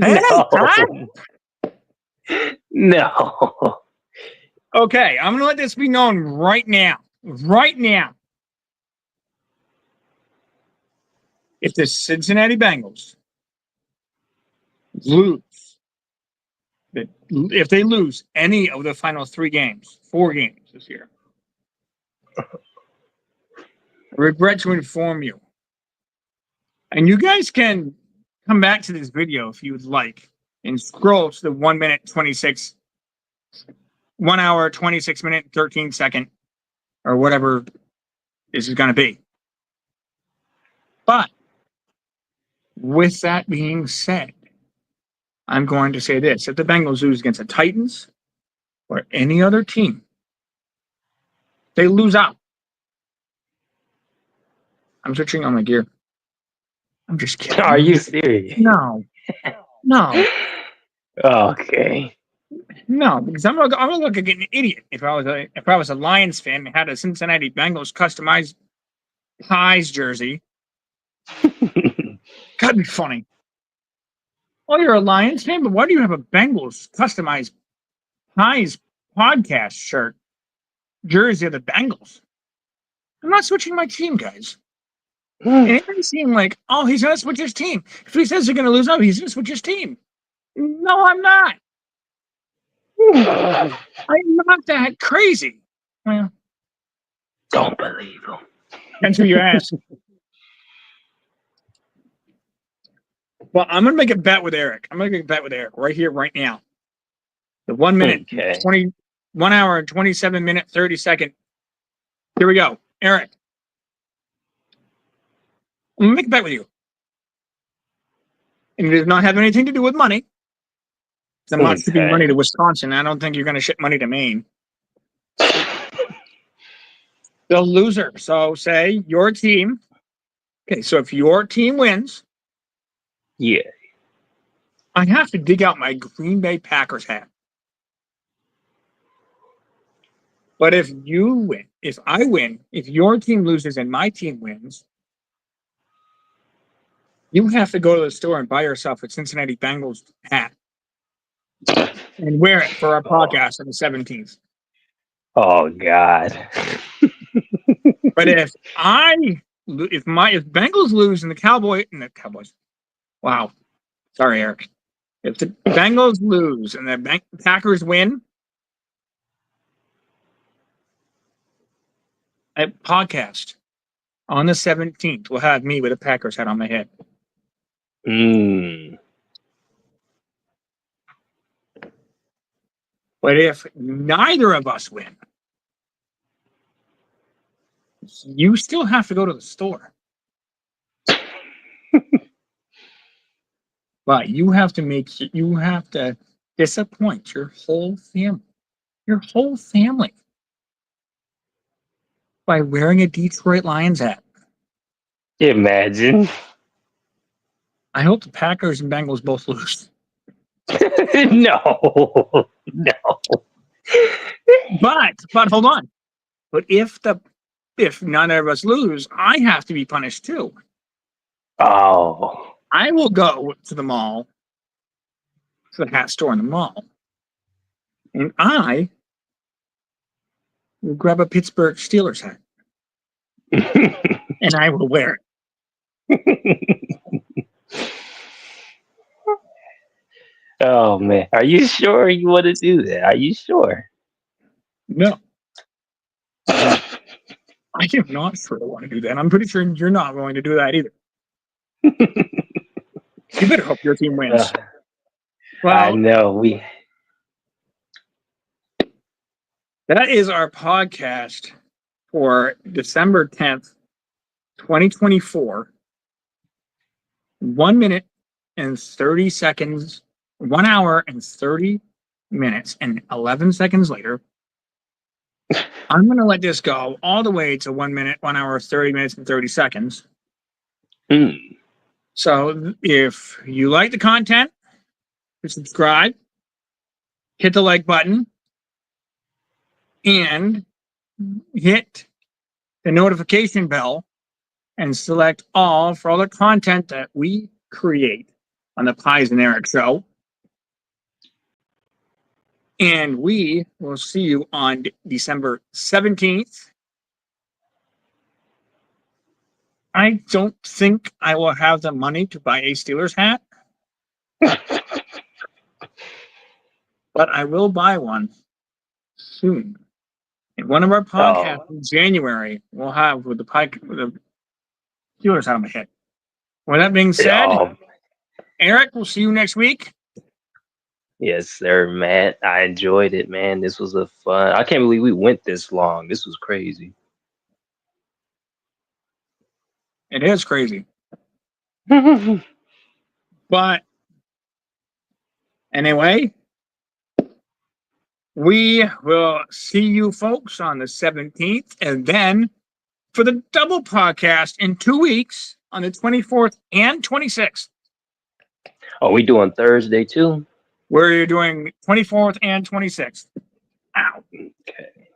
Hey, no. No. Okay, I'm going to let this be known right now. Right now. If the Cincinnati Bengals lose, if they lose any of the final 4 games this year, I regret to inform you. And you guys can come back to this video if you would like and scroll to the 1 hour, 26 minute, 13 second, or whatever this is going to be. But with that being said, I'm going to say this. If the Bengals lose against the Titans or any other team, they lose out. I'm switching on my gear. I'm just kidding. Are you serious? No. Okay. No, because I'm gonna look like an idiot if I was a Lions fan and had a Cincinnati Bengals customized Pies jersey. That'd be funny. Oh, you're a Lions fan, but why do you have a Bengals customized Pies podcast shirt jersey of the Bengals? I'm not switching my team, guys. And it doesn't seem like, oh, he's gonna switch his team. If he says they're gonna lose out, he's gonna switch his team. No, I'm not. I'm not that crazy. Well, don't believe him. That's who you ask. Well, I'm going to make a bet with Eric. I'm going to make a bet with Eric right here, right now. The 1 minute, 1 hour and 27 minute, 30 second. Here we go. Eric. I'm going to make a bet with you. And it does not have anything to do with money. I'm not shipping money to Wisconsin. I don't think you're going to ship money to Maine. The loser. So say your team. Okay, so if your team wins. Yeah. I have to dig out my Green Bay Packers hat. But if you win, if I win, if your team loses and my team wins, you have to go to the store and buy yourself a Cincinnati Bengals hat and wear it for our podcast on the 17th. Oh God. But if Bengals lose and the Cowboys, wow. Sorry, Eric. If the Bengals lose and the Packers win, a podcast on the 17th will have me with a Packers hat on my head. But if neither of us win, you still have to go to the store. But you have to disappoint your whole family by wearing a Detroit Lions hat. Imagine. I hope the Packers and Bengals both lose. No. But hold on. But if none of us lose, I have to be punished too. Oh. I will go to the mall, to the hat store in the mall, and I will grab a Pittsburgh Steelers hat. And I will wear it. Oh man, are you sure you want to do that? Are you sure? No. I am not sure I want to do that. I'm pretty sure you're not going to do that either. You better hope your team wins. I Well, know that is our podcast for December 10th, 2024. 1 minute and 30 seconds, 1 hour and 30 minutes and 11 seconds later. I'm going to let this go all the way to 1 minute, 1 hour, 30 minutes, and 30 seconds. So if you like the content, subscribe, hit the like button, and hit the notification bell and select all for all the content that we create on the Pies and Eric Show. And we will see you on December 17th. I don't think I will have the money to buy a Steelers hat, but I will buy one soon. In one of our podcasts in January, we'll have with the Steelers hat on my head. With that being said, Eric, we'll see you next week. Yes, sir, Matt. I enjoyed it, man. This was a fun. I can't believe we went this long. This was crazy. It is crazy. But anyway, we will see you folks on the 17th, and then for the double podcast in 2 weeks on the 24th and 26th. Are we doing Thursday too? Where you're doing 24th and 26th. Ow. Okay.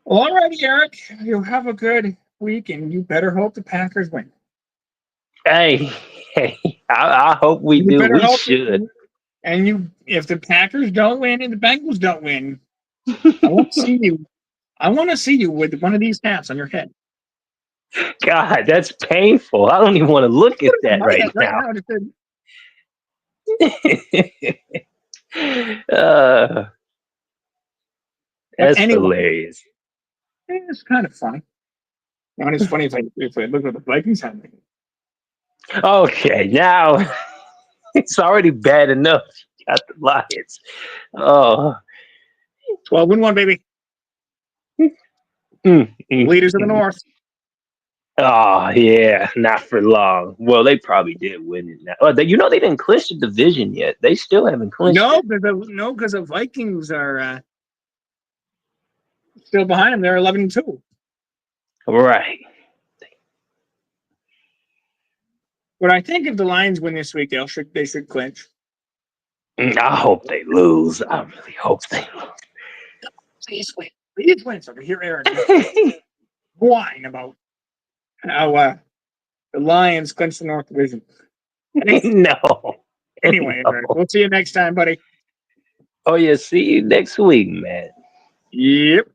Well, all righty, Eric. You have a good week, and you better hope the Packers win. Hey, I hope we do. We should. And if the Packers don't win and the Bengals don't win, I want to see you. I want to see you with one of these hats on your head. God, that's painful. I don't even want to look at that right now. That's hilarious. It's kind of funny. And it's funny if I look at the Vikings hat. Okay, now it's already bad enough. You got the Lions. Oh. 12-1, baby. Leaders of the North. Oh, yeah, not for long. Well, they probably did win it now. They didn't clinch the division yet. They still haven't clinched it. Because the Vikings are still behind them. They're 11-2. Right. But I think if the Lions win this week, they should clinch. I hope they lose. I really hope they lose. Please win. Please win. So I can hear Aaron whine about how the Lions clinched the North Division. No. Anyway, no. Eric, we'll see you next time, buddy. Oh, yeah. See you next week, man. Yep.